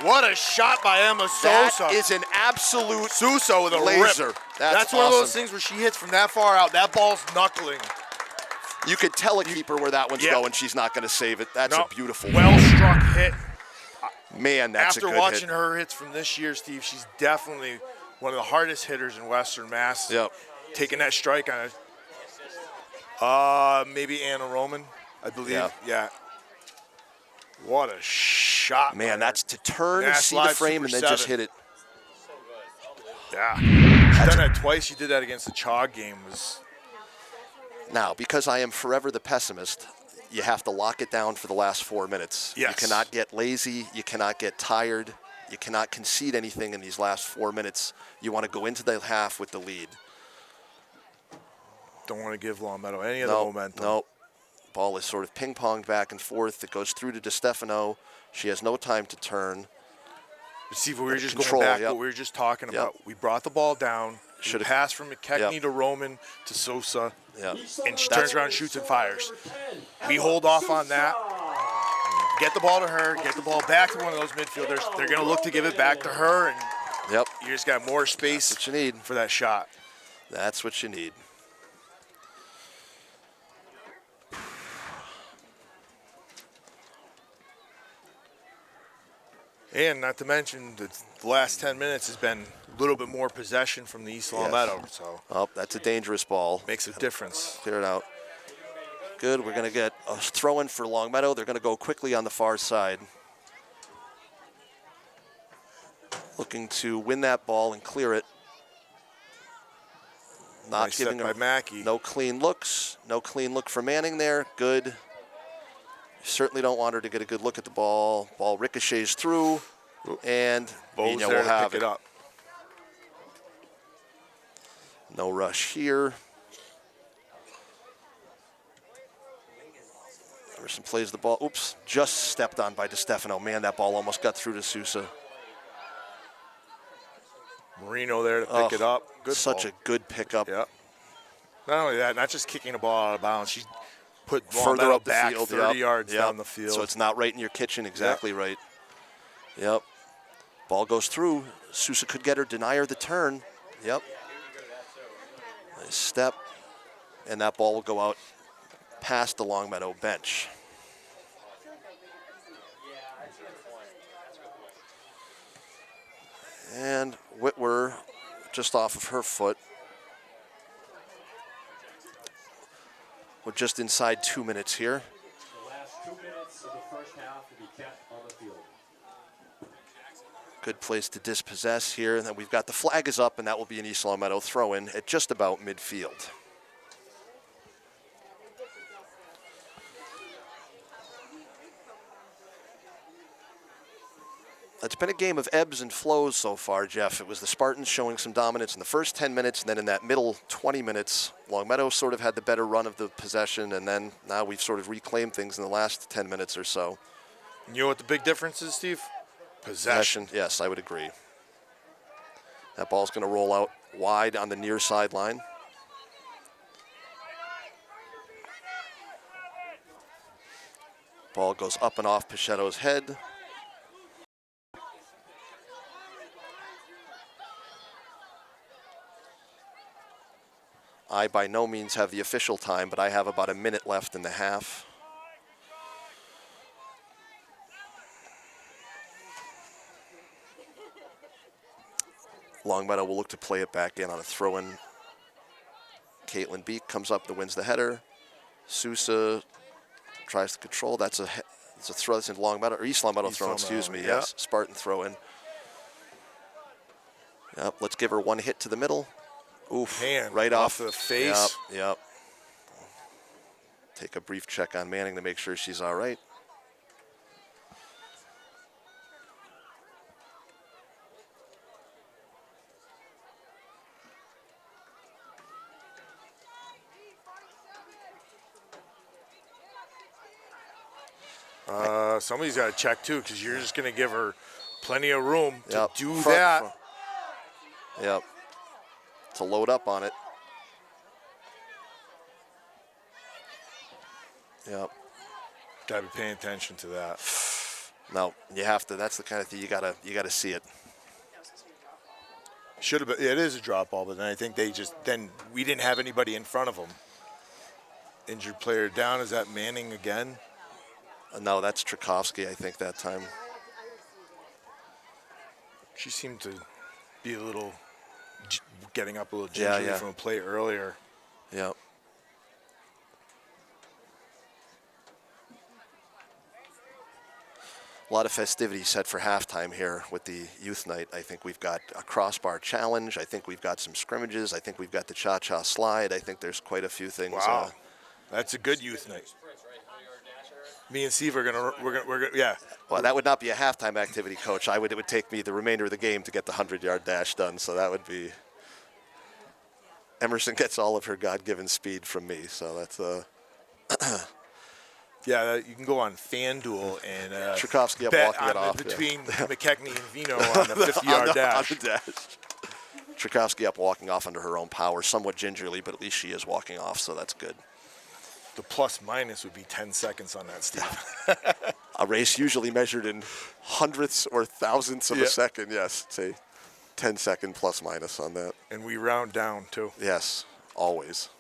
What a shot by Emma Sosa. That is an absolute Sousa with a laser. rip. That's one of those awesome. things where she hits from that far out. That ball's knuckling. You could tell a keeper where that one's going. She's not going to save it. That's a beautiful well-struck hit. Man, that's a good After watching hit. her hits from this year, Steve, she's definitely one of the hardest hitters in Western Mass. Yep. Taking that strike on it. Maybe Anna Roman, I believe. Yeah. What a shot. Man, that's to turn Yeah, and see the slide frame and Super then just 7. hit it. Yeah. She's done that twice. She did that against the Chog game. Now, because I am forever the pessimist, you have to lock it down for the last 4 minutes. Yes. You cannot get lazy. You cannot get tired. You cannot concede anything in these last 4 minutes. You want to go into the half with the lead. Don't want to give Longmeadow any of the momentum. No. Ball is sort of ping-ponged back and forth. It goes through to DeStefano. She has no time to turn. But Steve, we were just Control, going back yep. what we were just talking about. We brought the ball down. Should've- Pass from McKechnie Yep. to Roman to Sosa. Yeah. And she turns around, shoots, and fires. We hold off on that. Get the ball to her. Get the ball back to one of those midfielders. They're going to look to give it back to her, and Yep. you just got more space That's what you need. for that shot. That's what you need. And not to mention, the last 10 minutes has been a little bit more possession from the East Longmeadow, so Oh, that's a dangerous ball. makes a difference. Clear it out. Good. We're going to get a throw-in for Longmeadow. They're going to go quickly on the far side. Looking to win that ball and clear it. Not Nice giving set by her Mackey. no clean looks. No clean look for Manning there. Good. You certainly don't want her to get a good look at the ball. Ball ricochets through, and Bo's Nina there will to have pick it up. No rush here. Emerson plays the ball. Oops, just stepped on by DeStefano. Man, that ball almost got through to Sousa. Marino there to pick it up. Good Such ball. a good pickup. Yep. Not only that, not just kicking the ball out of bounds. She put Further Longmeadow up the back field, 30 yards down the field. So it's not right in your kitchen, exactly right. Yep. Ball goes through. Sousa could get her, deny her the turn. Yep. Nice step. And that ball will go out past the Longmeadow bench. And Whitwer just off of her foot. We're just inside 2 minutes here. The last 2 minutes of the first half will be kept on the field. Good place to dispossess here. And then we've got the flag is up, and that will be an East Longmeadow throw-in at just about midfield. It's been a game of ebbs and flows so far, Jeff. It was the Spartans showing some dominance in the first 10 minutes, and then in that middle 20 minutes, Longmeadow sort of had the better run of the possession, and then now we've sort of reclaimed things in the last 10 minutes or so. You know what the big difference is, Steve? Possession. Yes, I would agree. That ball's going to roll out wide on the near sideline. Ball goes up and off Pichetto's head. I by no means have the official time, but I have about a minute left in the half. Longmeadow will look to play it back in on a throw-in. Caitlin Beek comes up and wins the header. Sousa tries to control. It's a throw that's in Longmeadow, or East Longmeadow throw, excuse me. Yeah. Yes, Spartan throw-in. Yep, let's give her one hit to the middle. Oof, Hand right off the face. Yep. Take a brief check on Manning to make sure she's all right. Somebody's got to check too, because you're just going to give her plenty of room to do Front. that. Yep. To load up on it. Yep. Got to be paying attention to that. No, you have to. That's the kind of thing you gotta see it. Should have been. It is a drop ball, but then I think we didn't have anybody in front of them. Injured player down. Is that Manning again? No, that's Tchaikovsky, I think, that time. She seemed to be getting up a little gingerly from a play earlier. Yep. A lot of festivities set for halftime here with the youth night. I think we've got a crossbar challenge. I think we've got some scrimmages. I think we've got the cha-cha slide. I think there's quite a few things. Wow, that's a good youth night. Me and Steve we're gonna, yeah. Well, that would not be a halftime activity, Coach. It would take me the remainder of the game to get the 100-yard dash done. So that would be. Emerson gets all of her God-given speed from me. So that's Yeah, you can go on FanDuel and Tchaikovsky up bet walking it off between McKechnie and Vino on the 50-yard dash. On the dash. Tchaikovsky up walking off under her own power, somewhat gingerly, but at least she is walking off, so that's good. The plus minus would be 10 seconds on that, Steve. A race usually measured in hundredths or thousandths of a second, yes. It's a 10-second plus minus on that. And we round down, too. Yes, always.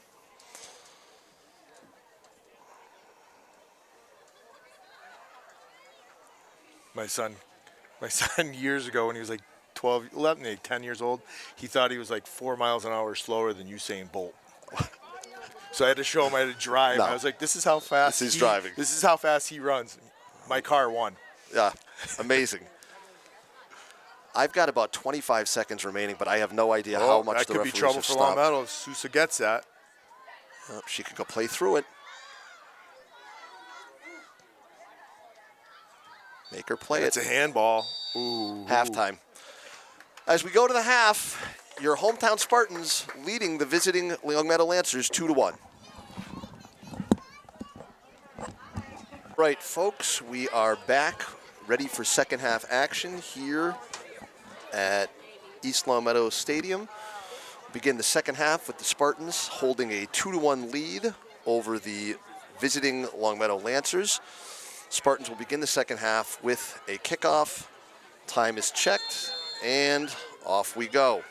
My son years ago when he was like 10 years old, he thought he was like 4 miles an hour slower than Usain Bolt. So I had to show him how to drive. No. I was like, this is how fast This is driving. This is how fast he runs. My car won. Yeah, amazing. I've got about 25 seconds remaining, but I have no idea how much that the could be referees trouble have for stopped. Longmeadow if Sousa gets that. She could go play through it. Make her play It's it. a handball. Ooh. Halftime. As we go to the half, your hometown Spartans leading the visiting Longmeadow Lancers 2-1. Right, folks, we are back, ready for second half action here at East Longmeadow Stadium. Begin the second half with the Spartans holding a 2-1 lead over the visiting Longmeadow Lancers. Spartans will begin the second half with a kickoff. Time is checked, and off we go.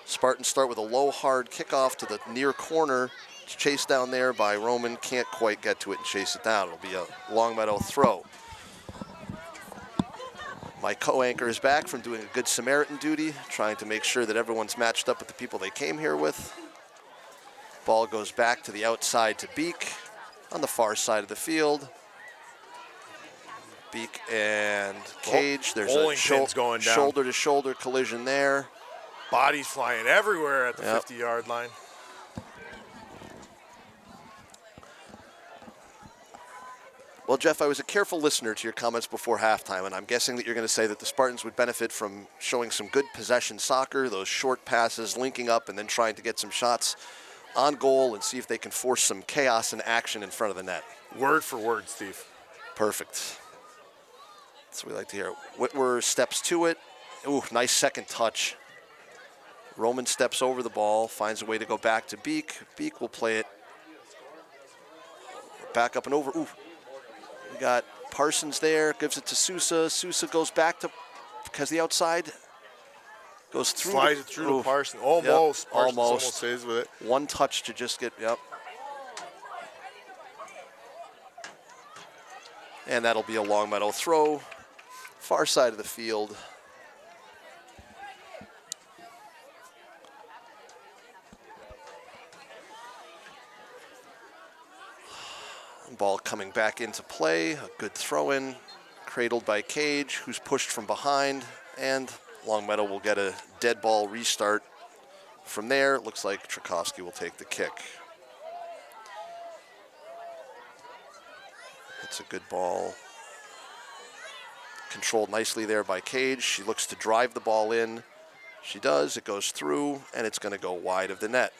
Spartans start with a low, hard kickoff to the near corner. It's chased down there by Roman. Can't quite get to it and chase it down. It'll be a Longmeadow throw. My co-anchor is back from doing a good Samaritan duty, trying to make sure that everyone's matched up with the people they came here with. Ball goes back to the outside to Beek on the far side of the field. Beek and Cage. There's a going down. shoulder-to-shoulder collision there. Bodies flying everywhere at the 50-yard line. Well, Jeff, I was a careful listener to your comments before halftime, and I'm guessing that you're going to say that the Spartans would benefit from showing some good possession soccer, those short passes, linking up, and then trying to get some shots on goal and see if they can force some chaos and action in front of the net. Word for word, Steve. Perfect. That's what we like to hear. Whitwer steps to it. Ooh, nice second touch. Roman steps over the ball, finds a way to go back to Beek. Beek will play it back up and over. Ooh. We got Parsons there, gives it to Sousa. Sousa goes back to, because the outside goes through. Slides it through to Parsons. Almost. Yep, Parsons almost almost stays with it. One touch to just get, And that'll be a Longmeadow throw. Far side of the field. Ball coming back into play. A good throw in. Cradled by Cage, who's pushed from behind. And Longmeadow will get a dead ball restart. From there, it looks like Tchaikovsky will take the kick. It's a good ball. Controlled nicely there by Cage. She looks to drive the ball in. She does. It goes through, and it's going to go wide of the net.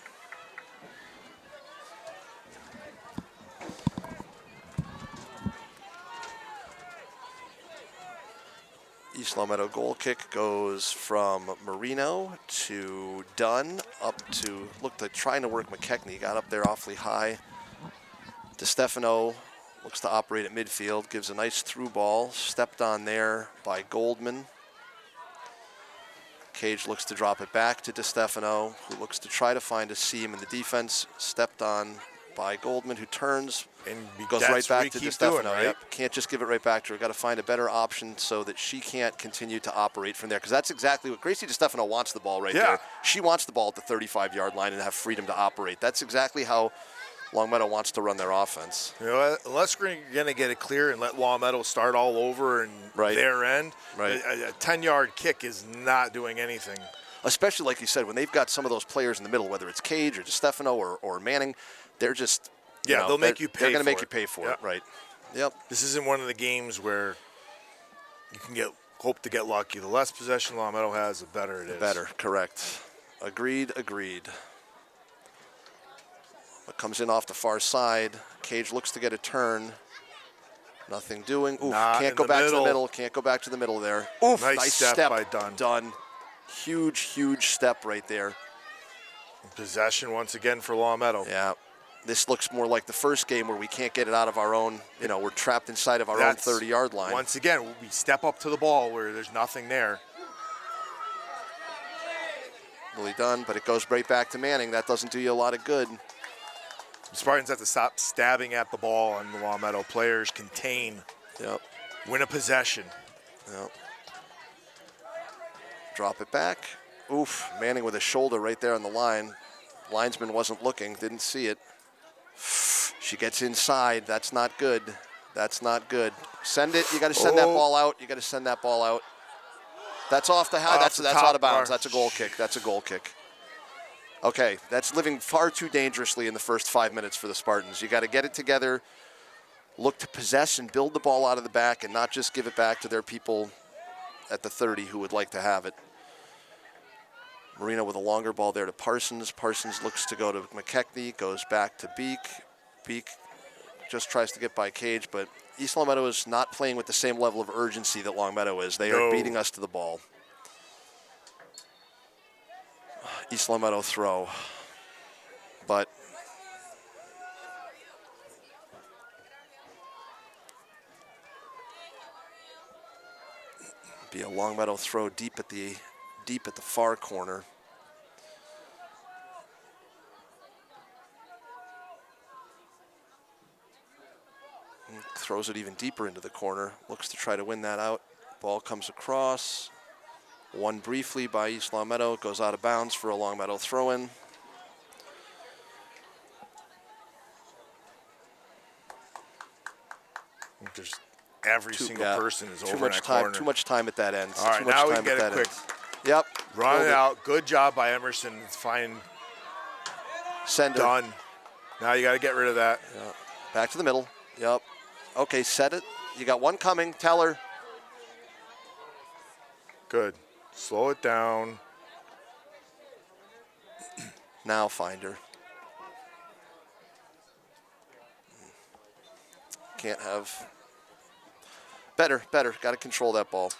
East Longmeadow goal kick goes from Marino to Dunn, up to, looked like trying to work McKechnie, got up there awfully high. DeStefano looks to operate at midfield, gives a nice through ball, stepped on there by Goldman. Cage looks to drop it back to DeStefano, who looks to try to find a seam in the defense, stepped on by Goldman, who turns and goes right back to DeStefano. Right? Yep. Can't just give it right back to her. Got to find a better option so that she can't continue to operate from there. Because that's exactly what Gracie DeStefano wants the ball right there. She wants the ball at the 35-yard line and have freedom to operate. That's exactly how Longmeadow wants to run their offense. You know, unless we're going to get it clear and let Longmeadow start all over and their end, a 10-yard kick is not doing anything. Especially, like you said, when they've got some of those players in the middle, whether it's Cage or DeStefano or Manning, they're just, they'll make you pay for it. They're going to make you pay for it, right. Yep. This isn't one of the games where you can hope to get lucky. The less possession Longmeadow has, the better it is. Better, correct. Agreed. It comes in off the far side. Cage looks to get a turn. Nothing doing. Oof, can't go back to the middle. Can't go back to the middle there. Oof, nice step by Dunn. Dunn. Huge step right there. Possession once again for Longmeadow. Yeah. This looks more like the first game where we can't get it out of our own, we're trapped inside of our own 30-yard line. Once again, we step up to the ball where there's nothing there. Really done, but it goes right back to Manning. That doesn't do you a lot of good. The Spartans have to stop stabbing at the ball, and the Longmeadow players contain. Yep. Win a possession. Yep. Drop it back. Oof, Manning with a shoulder right there on the line. Linesman wasn't looking, didn't see it. She gets inside. That's not good. That's not good. Send it. You got to send that ball out. You got to send that ball out. That's off the that's the that's top out of bounds. bar. That's a goal kick. That's a goal kick. Okay, that's living far too dangerously in the first 5 minutes for the Spartans. You got to get it together, look to possess and build the ball out of the back, and not just give it back to their people at the 30 who would like to have it. Marino with a longer ball there to Parsons. Parsons looks to go to McKechnie, goes back to Beek. Beek just tries to get by Cage, but East Longmeadow is not playing with the same level of urgency that Longmeadow is. They are beating us to the ball. East Longmeadow throw, but be a Longmeadow throw deep at the far corner. And throws it even deeper into the corner. Looks to try to win that out. Ball comes across. Won briefly by East Longmeadow. Goes out of bounds for a Longmeadow throw-in. There's every single person is over in that time, corner. Too much time at that end. All right, now we can get it quick. Yep. Run it out. Good job by Emerson. Fine. Sender. Done. Now you got to get rid of that. Yep. Back to the middle. Yep. Okay, set it. You got one coming. Tell her. Good. Slow it down. Now find her. Can't have. Better. Got to control that ball.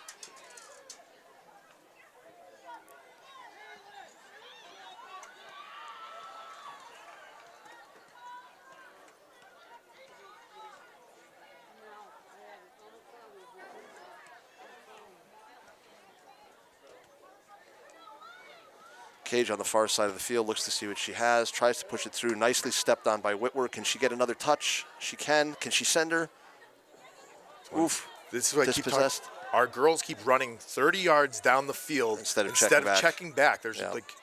Cage on the far side of the field looks to see what she has, tries to push it through, nicely stepped on by Whitworth. Can she get another touch? She can. Can she send her? Oof. This is what I keep talking. Dispossessed. Our girls keep running 30 yards down the field Instead of checking back. There's Yeah. like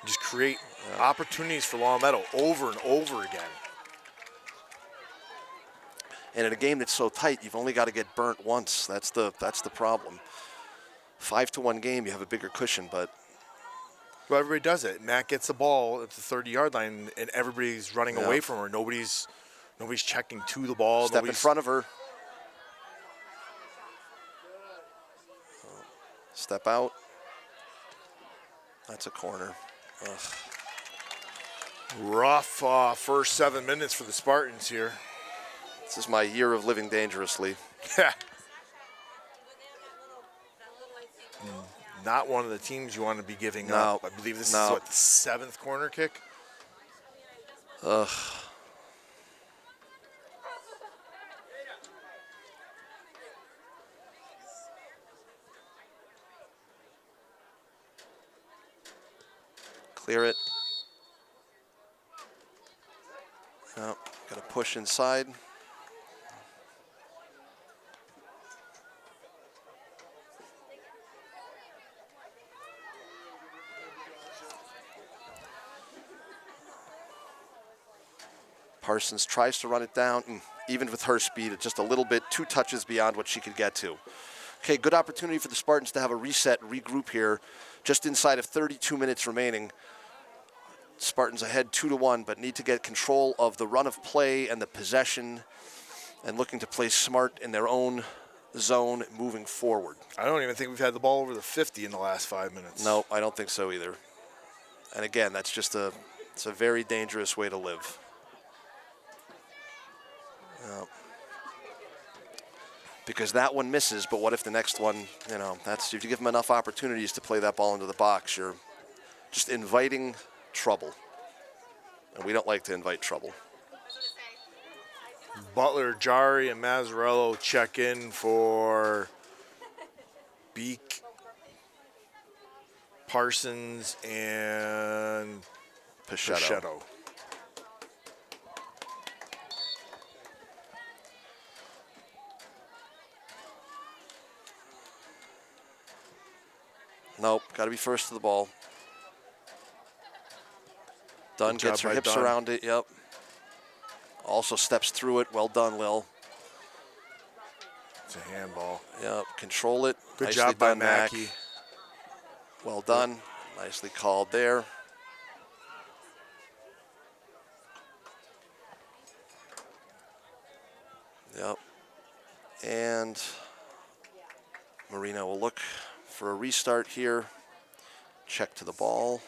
just create opportunities for Longmeadow over and over again. And in a game that's so tight, you've only got to get burnt once. That's the problem. 5-1 game, you have a bigger cushion, but Well, everybody does it. Matt gets the ball at the 30-yard line, and everybody's running away from her. Nobody's checking to the ball. step in front of her. Step out. That's a corner. Ugh. Rough first 7 minutes for the Spartans here. This is my year of living dangerously. Not one of the teams you want to be giving No. up. I believe this is what, the 7th corner kick? Ugh. Clear it. Oh, got to push inside. Parsons tries to run it down, even with her speed, just a little bit, 2 touches beyond what she could get to. Okay, good opportunity for the Spartans to have a reset, regroup here, just inside of 32 minutes remaining. Spartans ahead 2-1, but need to get control of the run of play and the possession, and looking to play smart in their own zone moving forward. I don't even think we've had the ball over the 50 in the last 5 minutes. No, I don't think so either. And again, that's just it's a very dangerous way to live. Because that one misses, but what if the next one, if you give them enough opportunities to play that ball into the box, you're just inviting trouble. And we don't like to invite trouble. Butler, Jari, and Mazzarello check in for Beek, Parsons, and Pichetto. Nope, got to be first to the ball. Dunn gets her hips around it, yep. Also steps through it. Well done, Lil. It's a handball. Yep, control it. Good Nicely job by done, Mac. Mackey. Well done. Nicely called there. Yep. And Marino will look for a restart here. Check to the ball.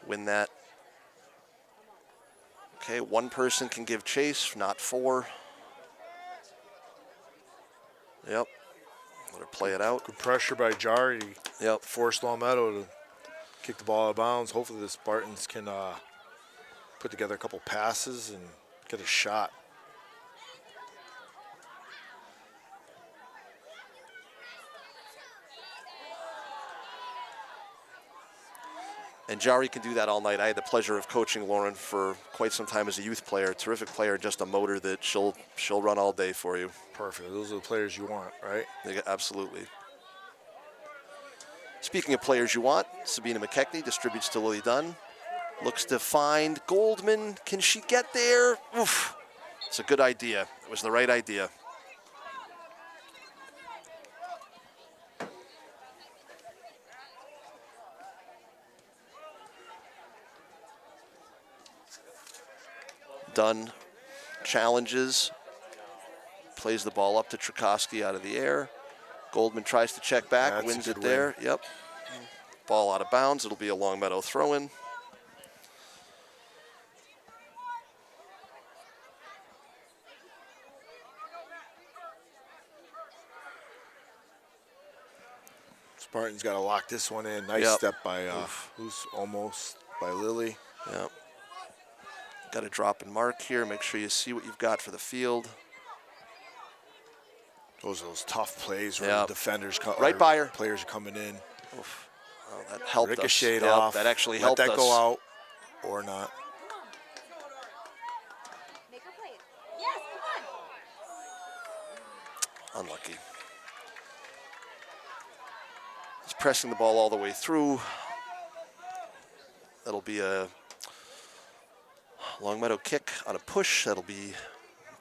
Win that. Okay, one person can give chase, not four. Yep. Let her play it out. Good pressure by Jari. Yep. Forced Longmeadow to kick the ball out of bounds. Hopefully the Spartans can put together a couple passes and get a shot. And Jari can do that all night. I had the pleasure of coaching Lauren for quite some time as a youth player. Terrific player, just a motor that she'll run all day for you. Perfect. Those are the players you want, right? Absolutely. Speaking of players you want, Sabina McKechnie distributes to Lily Dunn. Looks to find Goldman. Can she get there? Oof. It's a good idea. It was the right idea. Dunn challenges, plays the ball up to Trukowski out of the air. Goldman tries to check back, That's wins a it good there. Yep. Ball out of bounds. It'll be a Longmeadow throw-in. Spartans got to lock this one in. Nice Yep. step by who's almost by Lily. Yep. Got to drop and mark here. Make sure you see what you've got for the field. Those are those tough plays where Yep. the defenders Right by her. Players are coming in. Oof. Oh, that helped Ricocheted us. Yep, off. that actually Let helped that us. go out or not. Make her play it. Yes, come on. Unlucky. He's pressing the ball all the way through. That'll be a Longmeadow kick on a push. That'll be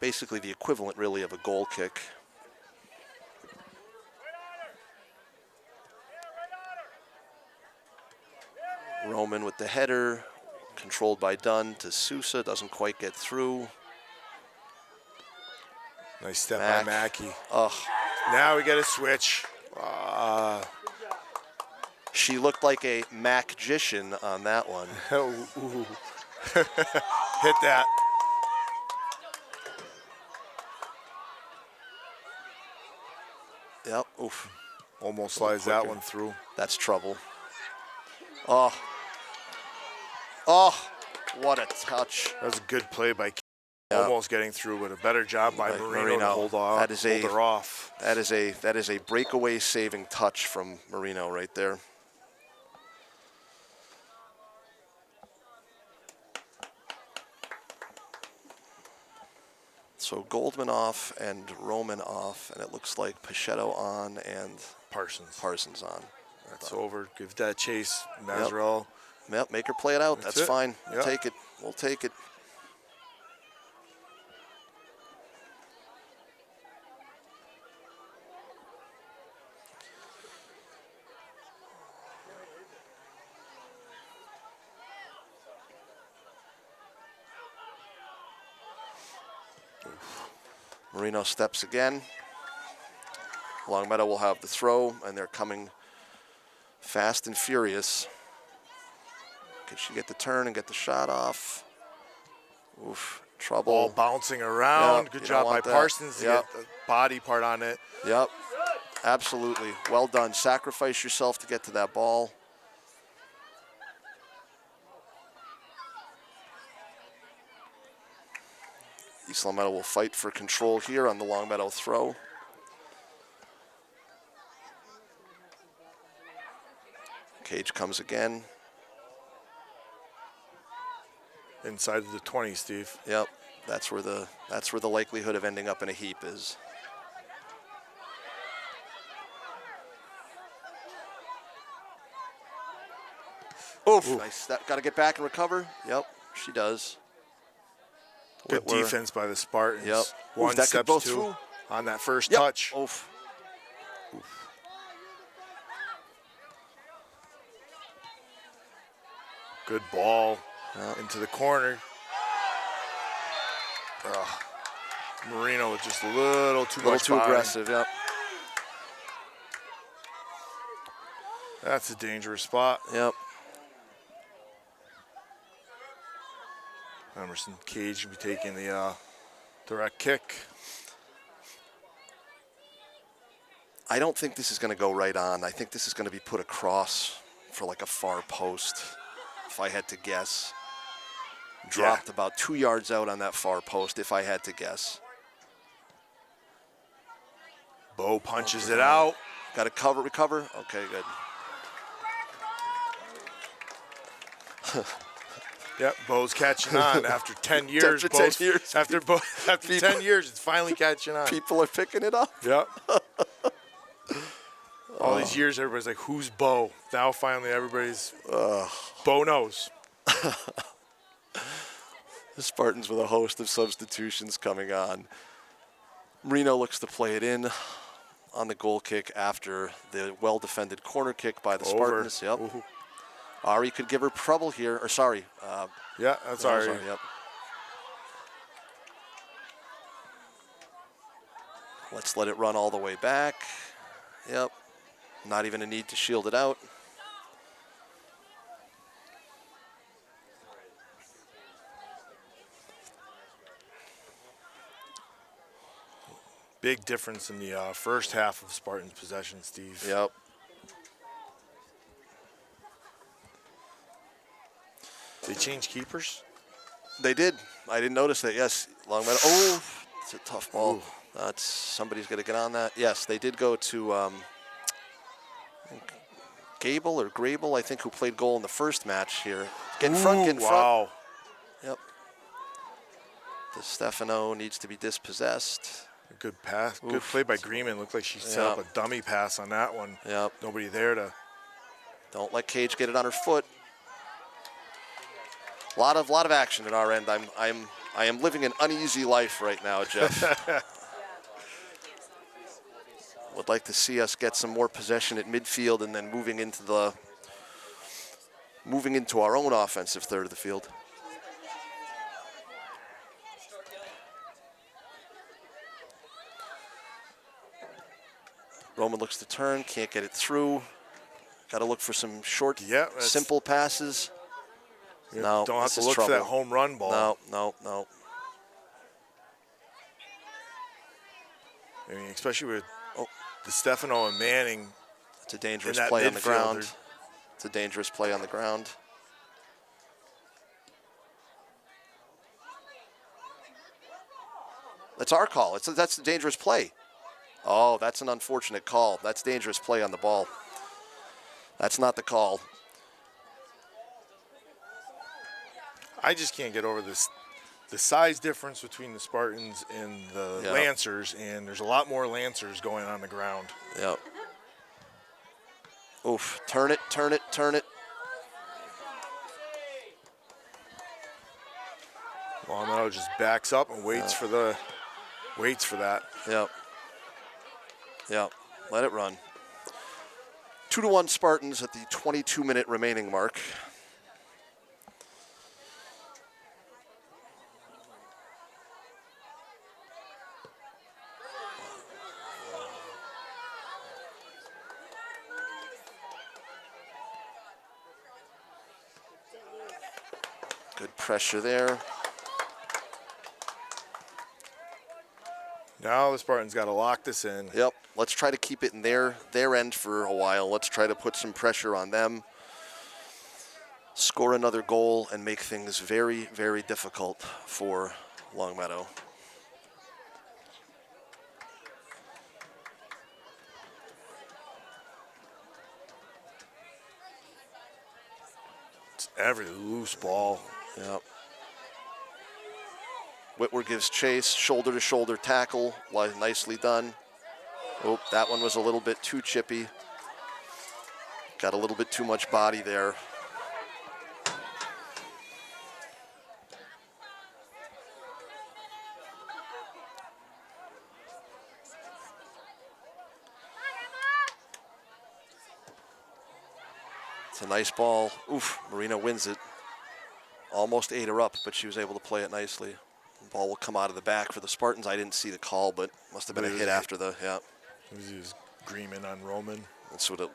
basically the equivalent, really, of a goal kick. Roman with the header, controlled by Dunn to Sousa, doesn't quite get through. Nice step Mac. by Mackey. Ugh. Now we get a switch. She looked like a magician on that one. Ooh. Hit that. Yep. Oof. Almost slides that one through. That's trouble. Oh. Oh. What a touch. That was a good play by Yep. almost getting through, but a better job by Marino to hold That is her off. That is a breakaway saving touch from Marino right there. So Goldman off and Roman off, and it looks like Pichetto on and Parsons on. That's over. Give that chase, Mazarel. Yep, make her play it out. That's it. fine. Yep. We'll take it. We'll take it. Marino steps again. Longmeadow will have the throw, and they're coming fast and furious. Can she get the turn and get the shot off? Oof, trouble. Ball bouncing around. Yep, Good you job don't by want that. Parsons to Yep. get the body part on it. Yep, absolutely. Well done. Sacrifice yourself to get to that ball. East Longmeadow will fight for control here on the Longmeadow throw. Cage comes again. Inside of the 20, Steve. Yep, that's where the likelihood of ending up in a heap is. Oof. Nice. Got to get back and recover. Yep, she does. Good Whitwer. defense by the Spartans. Yep. One Oof, that could steps go two. through. on that first Yep. touch. Oof. Good ball into the corner. Marino was just a little too A little much too body. aggressive, yep. That's a dangerous spot. Yep. Emerson Cage will be taking the direct kick. I don't think this is going to go right on. I think this is going to be put across for like a far post, if I had to guess. Dropped about 2 yards out on that far post, if I had to guess. Bo punches it out. Got to recover? Okay, good. Yep, Bo's catching on after 10 years. After 10 years. After 10 years, it's finally catching on. People are picking it up. Yep. All these years, everybody's like, who's Bo? Now finally everybody's, Bo knows. The Spartans with a host of substitutions coming on. Marino looks to play it in on the goal kick after the well-defended corner kick by the Spartans. Yep. Ooh. Ari could give her trouble here, or sorry. Yeah, that's all right. Sorry, yep. Let's let it run all the way back. Yep. Not even a need to shield it out. Big difference in the first half of Spartans' possession, Steve. Yep. They changed keepers? They did. I didn't notice that. Yes, Longmeadow. Oh, it's a tough ball. That's somebody's going to get on that. Yes, they did go to Gable or Grable, I think, who played goal in the first match here. Get in front, get in front. Wow. Yep. De Stefano needs to be dispossessed. A good pass. Good Oof. play by Greenman. Looked like she set up a dummy pass on that one. Yep. Nobody there to. Don't let Cage get it on her foot. A lot of action at our end. I am living an uneasy life right now, Jeff. Would like to see us get some more possession at midfield and then moving into our own offensive third of the field. Roman looks to turn, can't get it through. Got to look for some short, simple passes. No, don't have to look for that home run ball. No. I mean, especially with De Stefano and Manning. It's a dangerous that play on the midfielder. ground. It's a dangerous play on the ground. That's our call. That's a dangerous play. Oh, that's an unfortunate call. That's dangerous play on the ball. That's not the call. I just can't get over the size difference between the Spartans and the Lancers, and there's a lot more Lancers going on the ground. Yep. Oof. Turn it. Longmeadow just backs up and waits for that. Yep. Let it run. 2-1 Spartans at the 22-minute remaining mark. Good pressure there. Now the Spartans got to lock this in. Yep. Let's try to keep it in their end for a while. Let's try to put some pressure on them. Score another goal and make things very, very difficult for Longmeadow. It's every loose ball. Yep. Whitwer gives chase, shoulder-to-shoulder tackle, nicely done. Oh, that one was a little bit too chippy. Got a little bit too much body there. It's a nice ball. Oof, Marina wins it. Almost ate her up, but she was able to play it nicely. The ball will come out of the back for the Spartans. I didn't see the call, but must have been a hit after the, yeah. He was Greenman on Roman. That's what it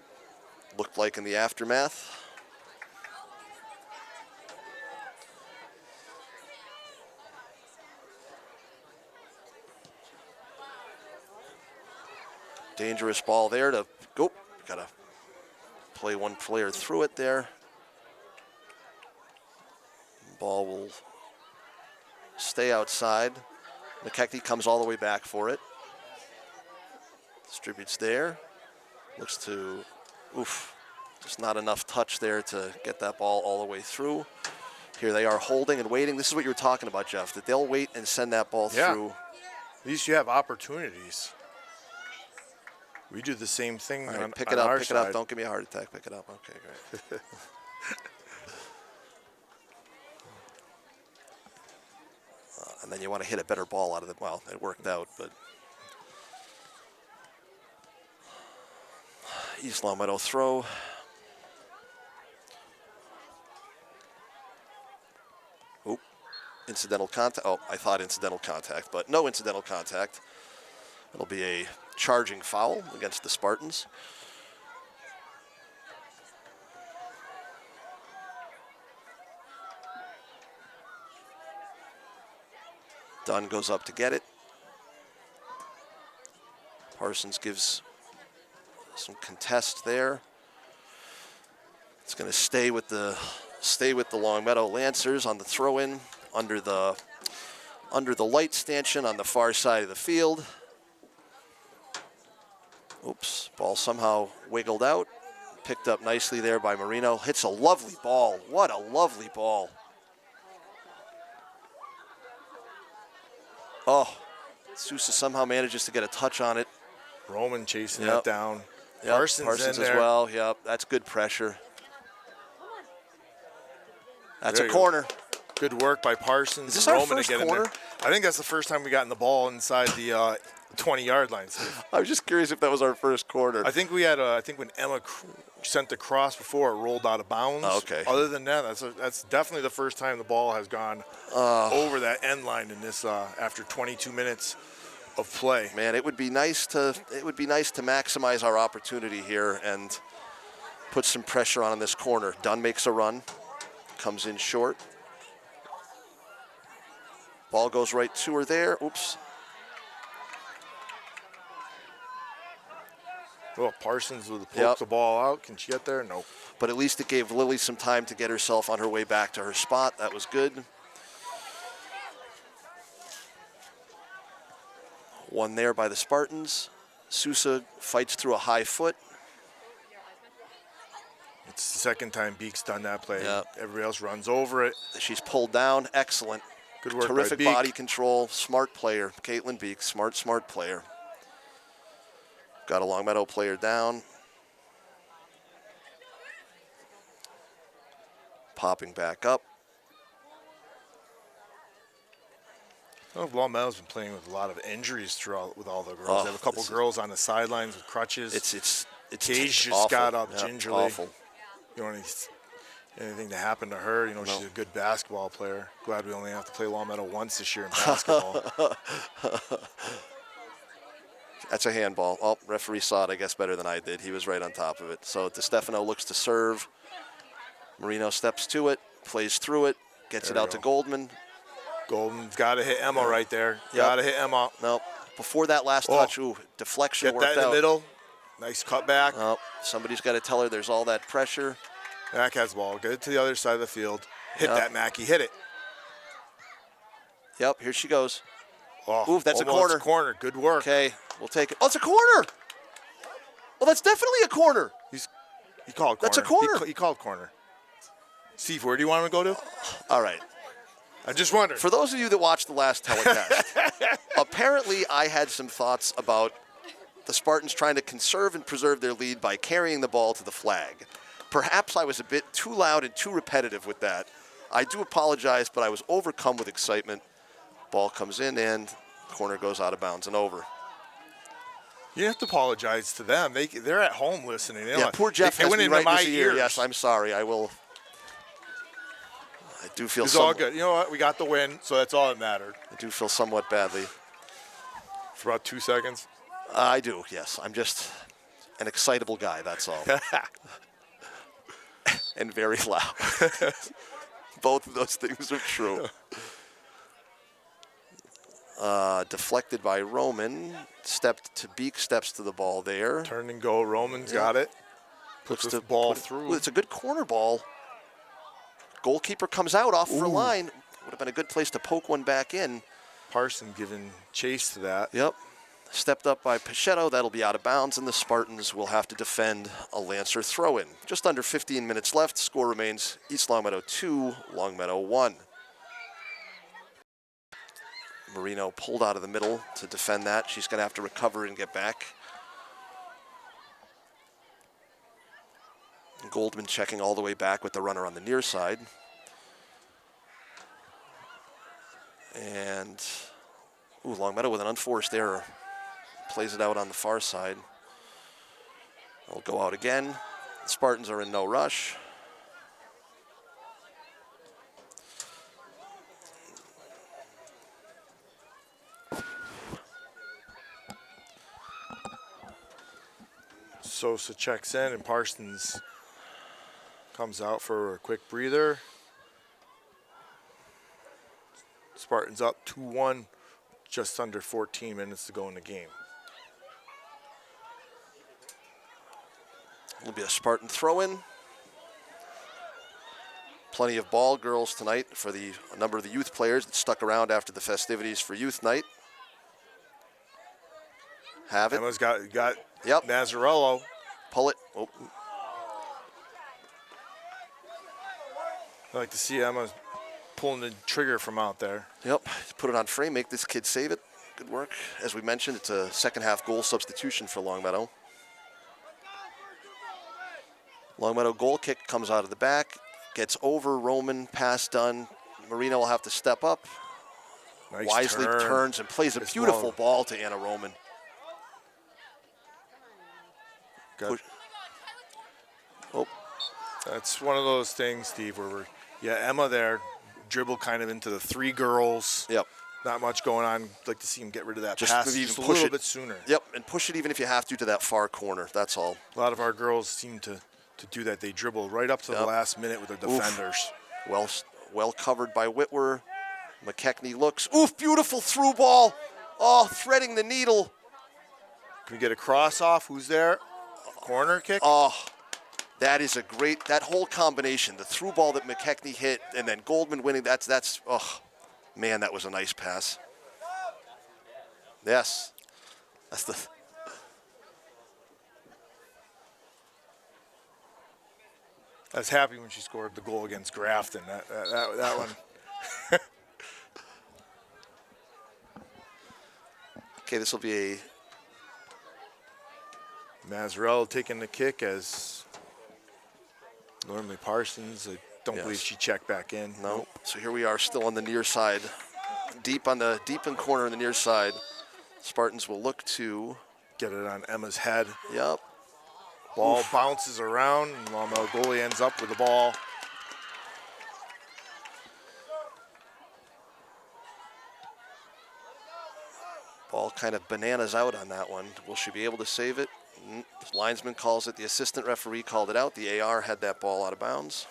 looked like in the aftermath. Dangerous ball there to go. Gotta play one player through it there. Ball will stay outside. McKechnie comes all the way back for it. Distributes there. Looks to, oof, just not enough touch there to get that ball all the way through. Here they are holding and waiting. This is what you were talking about, Jeff, that they'll wait and send that ball through. At least you have opportunities. We do the same thing All right, on, pick on it up, our pick side. it up. Don't give me a heart attack. Pick it up. Okay, great. And then you want to hit a better ball out of the, well, it worked out, but East Longmeadow throw. Oop, incidental contact. Oh, I thought incidental contact, but no incidental contact. It'll be a charging foul against the Spartans. Dunn goes up to get it. Parsons gives some contest there. It's going to stay with the Longmeadow Lancers on the throw-in under the light stanchion on the far side of the field. Oops, ball somehow wiggled out. Picked up nicely there by Marino. Hits a lovely ball. What a lovely ball. Oh, Sousa somehow manages to get a touch on it. Roman chasing that down. Yep, Parsons in as there. well. Yep, that's good pressure. That's There a you go. corner. Good work by Parsons. Is this and our Roman first to get in corner? there. I think that's the first time we gotten the ball inside the 20-yard line. Steve. I was just curious if that was our first corner. I think we had. I think when Emma sent the cross before, it rolled out of bounds. Oh, okay. Other than that, that's definitely the first time the ball has gone over that end line in this after 22 minutes of play. Man, it would be nice to maximize our opportunity here and put some pressure on in this corner. Dunn makes a run, comes in short. Ball goes right to her there. Oops. Well, Parsons with pokes the ball out. Can she get there? Nope. But at least it gave Lily some time to get herself on her way back to her spot. That was good. One there by the Spartans. Sousa fights through a high foot. It's the second time Beek's done that play. Yep. Everybody else runs over it. She's pulled down. Excellent. Good work Terrific by Beek. body control. Smart player. Caitlin Beek. Smart player. Got a Longmeadow player down. Popping back up. Well, Longmeadow's been playing with a lot of injuries throughout with all the girls. Oh, they have a couple this is- girls on the sidelines with crutches. It's Cage just awful. got up Yep, gingerly. Awful. You know, anything to happen to her, you know, she's a good basketball player. Glad we only have to play Longmeadow once this year in basketball. That's a handball. Oh, referee saw it, I guess, better than I did. He was right on top of it. So DeStefano looks to serve. Marino steps to it, plays through it, gets There it we out to go. Goldman. Golden's got to hit Emma right there. Yep. Got to hit Emma. No, before that last touch, ooh, deflection Get worked that in out. the middle. Nice cutback. Oh, somebody's got to tell her there's all that pressure. Mack has the ball. Get it to the other side of the field. Hit Yep. that, Mackey. Hit it. Yep, here she goes. Oh, Ooh, that's a almost corner. Good work. Okay, we'll take it. Oh, it's a corner. Well, that's definitely a corner. He called corner. That's a corner. He called corner. Steve, where do you want him to go to? All right. I just wondered. For those of you that watched the last telecast, apparently I had some thoughts about the Spartans trying to conserve and preserve their lead by carrying the ball to the flag. Perhaps I was a bit too loud and too repetitive with that. I do apologize, but I was overcome with excitement. Ball comes in and corner goes out of bounds and over. You have to apologize to them. They're at home listening. They Yeah, don't- poor Jeff they has went me into right my in his ear. ears. Yes, I'm sorry. I will. I do feel It's all good. You know what? We got the win, so that's all that mattered. I do feel somewhat badly. For about 2 seconds. I do, yes. I'm just an excitable guy, that's all. And very loud. Both of those things are true. Deflected by Roman. Beek steps to the ball there. Turn and go. Roman's got it. Puts the ball through. Well, it's a good corner ball. Goalkeeper comes out off for a line. Would have been a good place to poke one back in. Parson giving chase to that. Yep. Stepped up by Pichetto. That'll be out of bounds, and the Spartans will have to defend a Lancer throw-in. Just under 15 minutes left. Score remains East Longmeadow 2, Longmeadow 1. Marino pulled out of the middle to defend that. She's going to have to recover and get back. Goldman checking all the way back with the runner on the near side. And Longmeadow with an unforced error. Plays it out on the far side. It'll go out again. The Spartans are in no rush. Sosa checks in, and Parsons comes out for a quick breather. Spartans up 2-1, just under 14 minutes to go in the game. It'll be a Spartan throw-in. Plenty of ball girls tonight for a number of the youth players that stuck around after the festivities for youth night. Have it. Emma's got Yep. Mazzarello. Pull it. Oh. I like to see Emma pulling the trigger from out there. Yep. Put it on frame. Make this kid save it. Good work. As we mentioned, it's a second half goal substitution for Longmeadow. Longmeadow goal kick comes out of the back. Gets over Roman. Pass done. Marino will have to step up. Nice Wisely turn. turns and plays a It's beautiful low. ball to Anna Roman. Got- Oh, That's one of those things, Steve, where Emma there, dribble kind of into the three girls. yep. Not much going on. Like to see him get rid of that Just pass maybe just a even push little it. bit sooner. Yep, and push it even if you have to that far corner. That's all. A lot of our girls seem to do that. They dribble right up to the Yep. last minute with their defenders. Well covered by Whitwer. McKechnie looks. Oof, beautiful through ball. Oh, threading the needle. Can we get a cross off? Who's there? Corner kick? Oh, that is a great, that whole combination. The through ball that McKechnie hit and then Goldman winning, oh, man, that was a nice pass. Yes. That's the... I was happy when she scored the goal against Grafton. That one. Okay, this will be a... Mazzarello taking the kick as normally Parsons. I don't Yes. believe she checked back in. No. So here we are still on the near side. Deep in corner on the near side. Spartans will look to... Get it on Emma's head. Yep. Ball bounces around, and Longmeadow goalie ends up with the ball. Ball kind of bananas out on that one. Will she be able to save it? Linesman calls it. The assistant referee called it out. The AR had that ball out of bounds.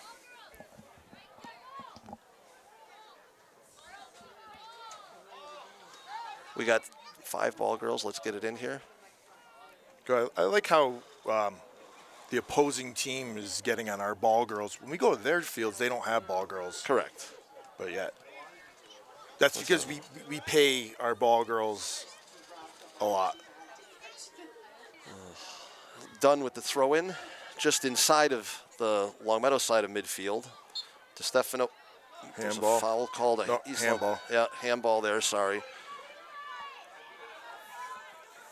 We got 5 ball girls. Let's get it in here. Good. I like how the opposing team is getting on our ball girls. When we go to their fields, they don't have ball girls. Correct. But yet, that's because we pay our ball girls a lot. Done with the throw-in. Just inside of the Longmeadow side of midfield. To Stefano. There's Handball. a foul called. No, handball. Yeah, handball there, sorry.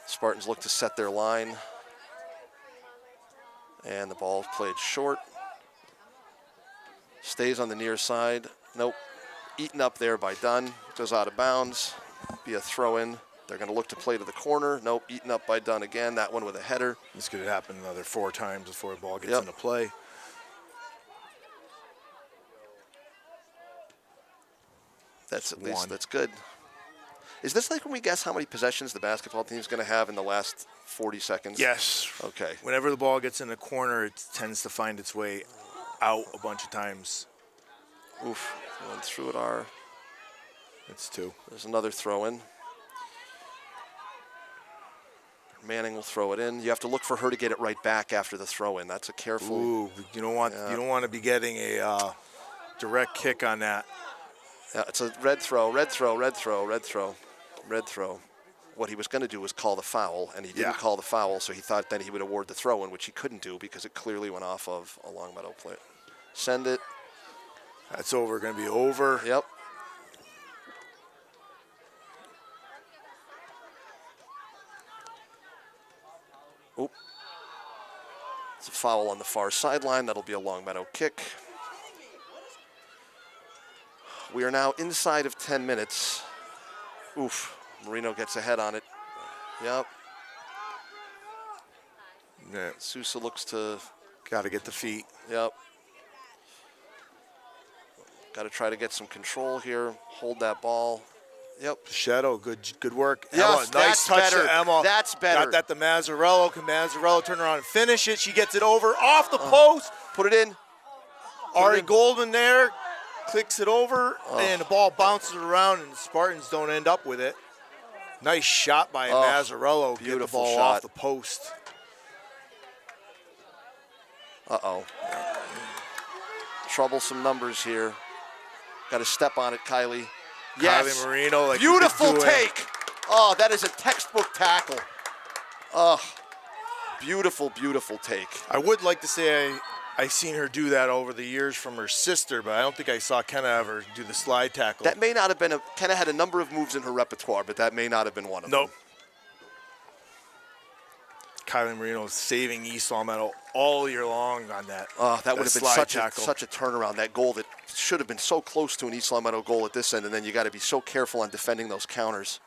Spartans look to set their line. And the ball played short. Stays on the near side. Nope. Eaten up there by Dunn. Goes out of bounds. Be a throw-in. They're going to look to play to the corner. Nope, eaten up by Dunn again. That one with a header. This could happen another 4 times before the ball gets Yep. into play. That's at least, one. that's good. Is this like when we guess how many possessions the basketball team's going to have in the last 40 seconds? Yes. Okay. Whenever the ball gets in the corner, it tends to find its way out a bunch of times. Oof. Going through it are. It's 2. There's another throw in. Manning will throw it in. You have to look for her to get it right back after the throw in. That's a careful. Ooh, you don't want to be getting a direct kick on that. Yeah, it's a red throw, red throw, red throw, red throw, red throw. What he was going to do was call the foul, and he didn't call the foul, so he thought then he would award the throw in, which he couldn't do because it clearly went off of a Longmeadow player. Send it. That's over. Going to be over. Yep. Oop. It's a foul on the far sideline. That'll be a Longmeadow kick. We are now inside of 10 minutes. Oof. Marino gets ahead on it. Yep. Yeah. Sousa looks to. Got to get the feet. Yep. Got to try to get some control here. Hold that ball. Yep. Shadow, good work. Yes, Emma, nice touch better. to Emma. That's better. Got that to Mazzarello. Can Mazzarello turn around and finish it? She gets it over off the post. Put it in. Ari Goldman there clicks it over, and the ball bounces around, and the Spartans don't end up with it. Nice shot by Mazzarello. Get the beautiful ball shot. off the post. Uh-oh. Troublesome numbers here. Got to step on it, Kylie. Yes. Kylie Marino, like we've beautiful been doing. take. Oh, that is a textbook tackle. Oh, beautiful, beautiful take. I would like to say I seen her do that over the years from her sister, but I don't think I saw Kenna ever do the slide tackle. That may not have been Kenna had a number of moves in her repertoire, but that may not have been one of Nope. them. Kylie Marino saving East Longmeadow all year long on that. That would have been slide such a turnaround. That goal that should have been so close to an East Longmeadow goal at this end, and then you got to be so careful on defending those counters.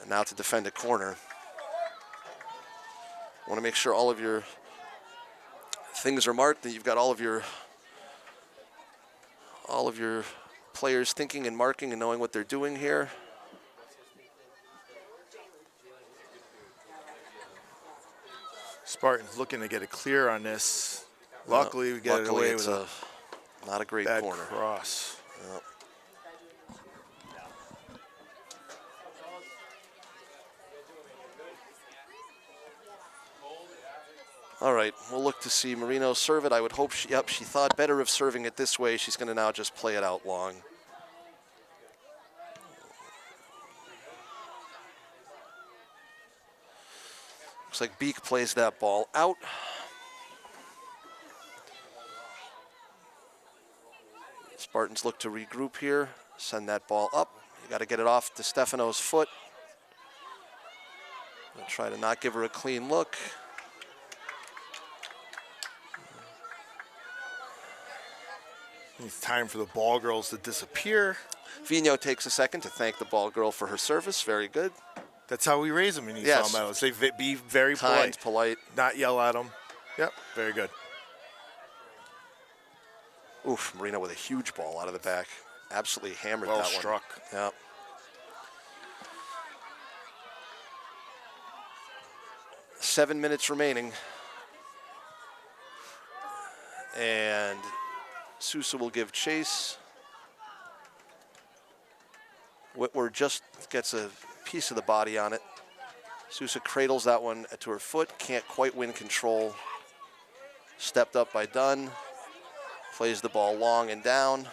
And now to defend a corner. Want to make sure all of your things are marked, that you've got all of your players thinking and marking and knowing what they're doing here. Spartans looking to get it clear on this. Luckily, we get it Luckily, away it's with not a great bad corner. cross. Yep. All right, we'll look to see Marino serve it. I would hope she thought better of serving it this way. She's going to now just play it out long. Looks like Beek plays that ball out. Spartans look to regroup here, send that ball up. You got to get it off to Stefano's foot. I'll try to not give her a clean look. It's time for the ball girls to disappear. Vino takes a second to thank the ball girl for her service. Very good. That's how we raise them in East Yes. Longmeadow. Say be very Kind, polite, polite. not yell at them. Yep, very good. Oof, Marino with a huge ball out of the back. Absolutely hammered Well that one. struck. Yeah. Seven minutes remaining. And Sousa will give chase. Whitwer just gets a piece of the body on it. Sousa cradles that one to her foot. Can't quite win control. Stepped up by Dunn. Plays the ball long and down.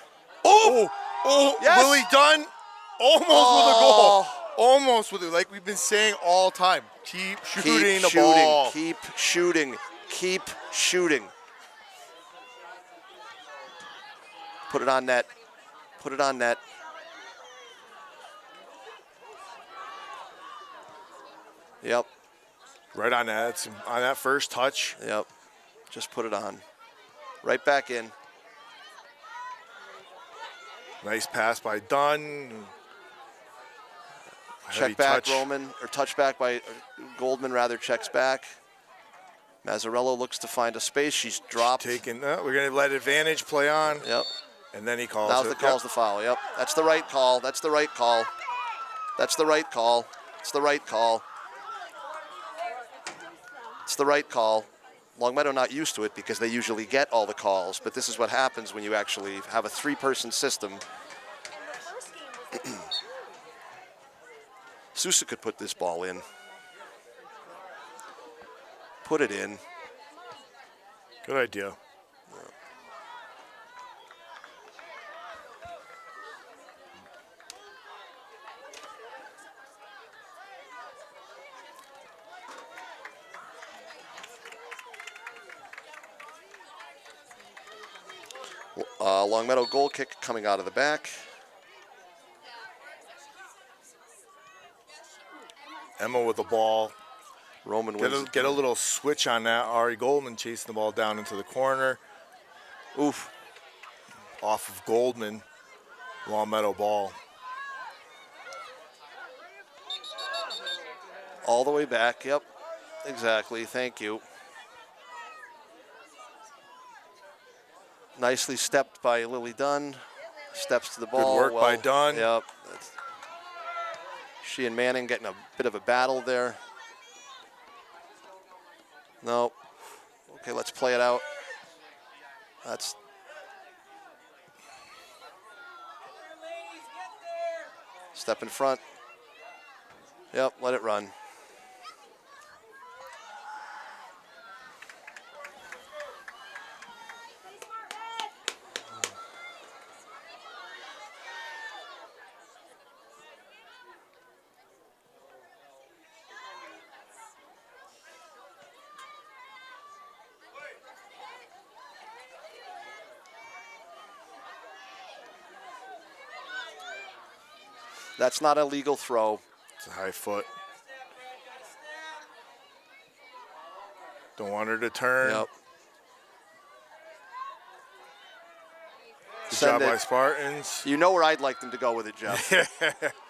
Oh, Yes! Willie Dunn, almost with a goal. Almost with it, like we've been saying all time. Keep shooting the ball. Keep shooting. Keep shooting. Put it on net. Put it on net. Yep. Right on that. It's on that first touch. Yep. Just put it on. Right back in. Nice pass by Dunn. Heavy Check back, touch. Roman, or touch back by Goldman, rather, checks back. Mazzarello looks to find a space. She's dropped. We're going to let advantage play on. Yep. And then he calls Now's it. the call's the foul. Yep. That's the right call. That's the right call. That's the right call. It's the right call. It's the right call. Longmeadow not used to it because they usually get all the calls, but this is what happens when you actually have a three-person system. Sousa could put this ball in. Put it in. Good idea. Longmeadow goal kick coming out of the back. Emma with the ball. Roman wins. Get a little switch on that. Ari Goldman chasing the ball down into the corner. Oof. Off of Goldman. Longmeadow ball. All the way back. Yep. Exactly. Thank you. Nicely stepped by Lily Dunn. Steps to the ball. Good work by Dunn. Yep. She and Manning getting a bit of a battle there. No. Okay, let's play it out. That's. Step in front. Yep, let it run. That's not a legal throw. It's a high foot. Don't want her to turn. Yep. Good Send job it. by Spartans. You know where I'd like them to go with it, Jeff.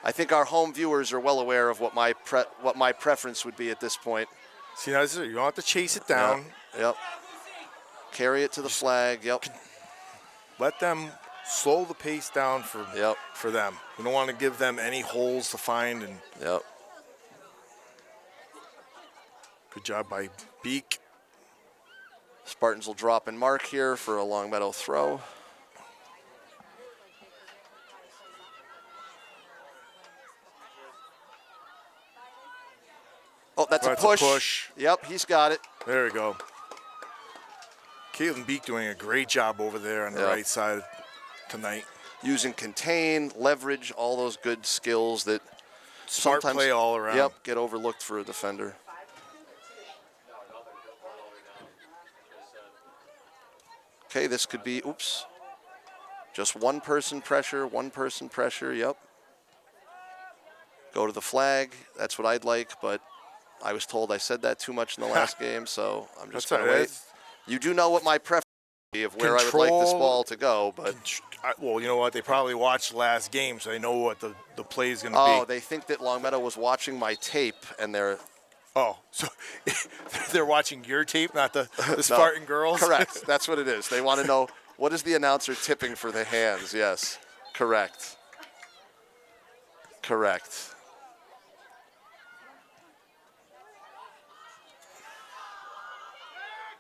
I think our home viewers are well aware of what my preference would be at this point. See, now you don't have to chase it down. Yep. Carry it to the flag. Yep. Let them slow the pace down for them. We don't want to give them any holes to find. And Yep. Good job by Beak. Spartans will drop and mark here for a Longmeadow throw. Oh, that's a push. Yep, he's got it. There we go. Caitlin Beak doing a great job over there on the right side tonight. Using contain, leverage, all those good skills that Smart sometimes, play all around. Yep, get overlooked for a defender. Okay, this could be, oops. Just one person pressure, yep. Go to the flag, that's what I'd like, but I was told I said that too much in the last game, so I'm just going to wait. You do know what my preference would be of where I would like this ball to go, but... Well, you know what? They probably watched the last game, so they know what the play is going to be. Oh, they think that Longmeadow was watching my tape, and they're... Oh, so they're watching your tape, not the Spartan girls? Correct. That's what it is. They want to know, what is the announcer tipping for the hands? Yes. Correct. Correct.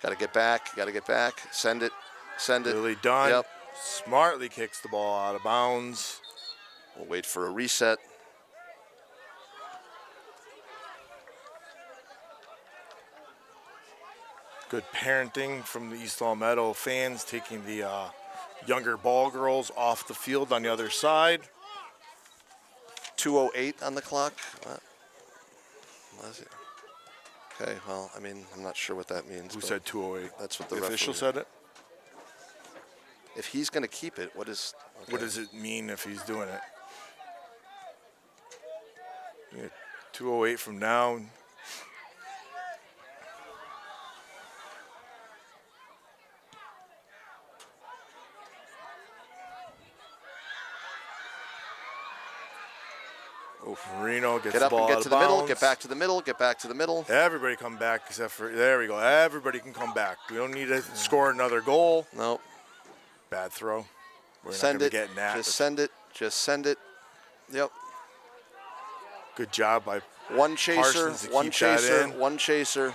Got to get back. Got to get back. Send it. Send it. Really done. Yep. Smartly kicks the ball out of bounds. We'll wait for a reset. Good parenting from the East Longmeadow fans, taking the younger ball girls off the field on the other side. 2:08 on the clock. What is it? Okay, well, I mean, I'm not sure what that means. Who said 2:08? That's what the official referee said it. If he's going to keep it, what is? Okay. What does it mean if he's doing it? Yeah, 2:08 from now. Marino gets Get the up ball and get out to of the middle. bounds. Get back to the middle. Get back to the middle. Everybody come back except for, there we go. Everybody can come back. We don't need to score another goal. No. Bad throw. We're Send not it. going to be getting that. Just send it. Just send it. Yep. Good job by One chaser. Parsons to One keep that chaser. in. One chaser.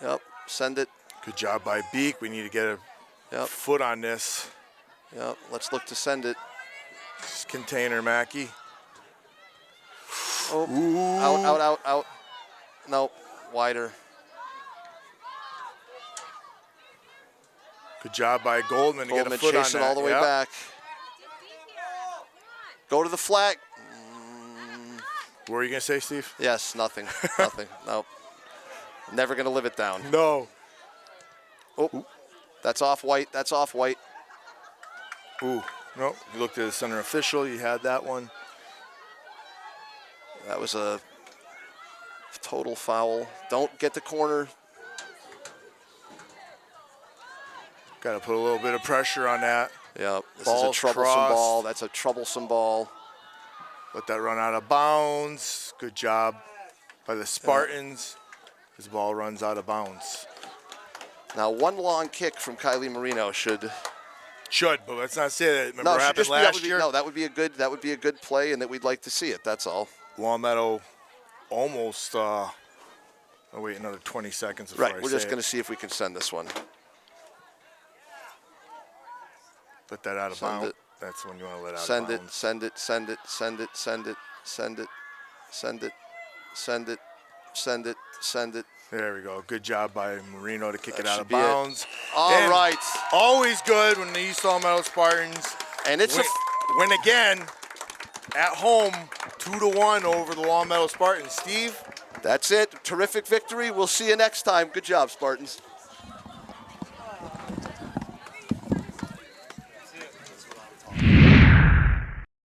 Yep. Send it. Good job by Beak. We need to get a Yep. foot on this. Yep. Let's look to send it. Just container, Mackey. Oh. Ooh. Out. Nope. Wider. Good job by Goldman to get a Goldman foot on chasing that. all the way Yep. back. Go to the flag. What were you going to say, Steve? Yes, nothing. Nothing. Nope. Never going to live it down. No. Oh, that's off white. That's off white. Ooh. Nope. You looked at the center official. You had that one. That was a total foul. Don't get the corner. Got to put a little bit of pressure on that. Yeah, this Ball's is a troublesome crossed. ball. That's a troublesome ball. Let that run out of bounds. Good job by the Spartans. His ball runs out of bounds. Now, one long kick from Kylie Marino should. Should, but let's not say that. Remember No, what should happened just be, last year? that would be a good play, and that we'd like to see it. That's all. Longmeadow almost. I'll wait another 20 seconds before Right. We're just going to see if we can send this one. Let that out of Send bounds. it. That's when you want to let out Send of it. bounds. Send it. Send it. Send it. Send it. Send it. Send it. Send it. Send it. Send it. There we go. Good job by Marino to kick That it out should of be it. bounds. All right. Always good when the East Longmeadow Spartans And it's win again at home 2-1 over the Longmeadow Spartans. Steve? That's it. Terrific victory. We'll see you next time. Good job, Spartans.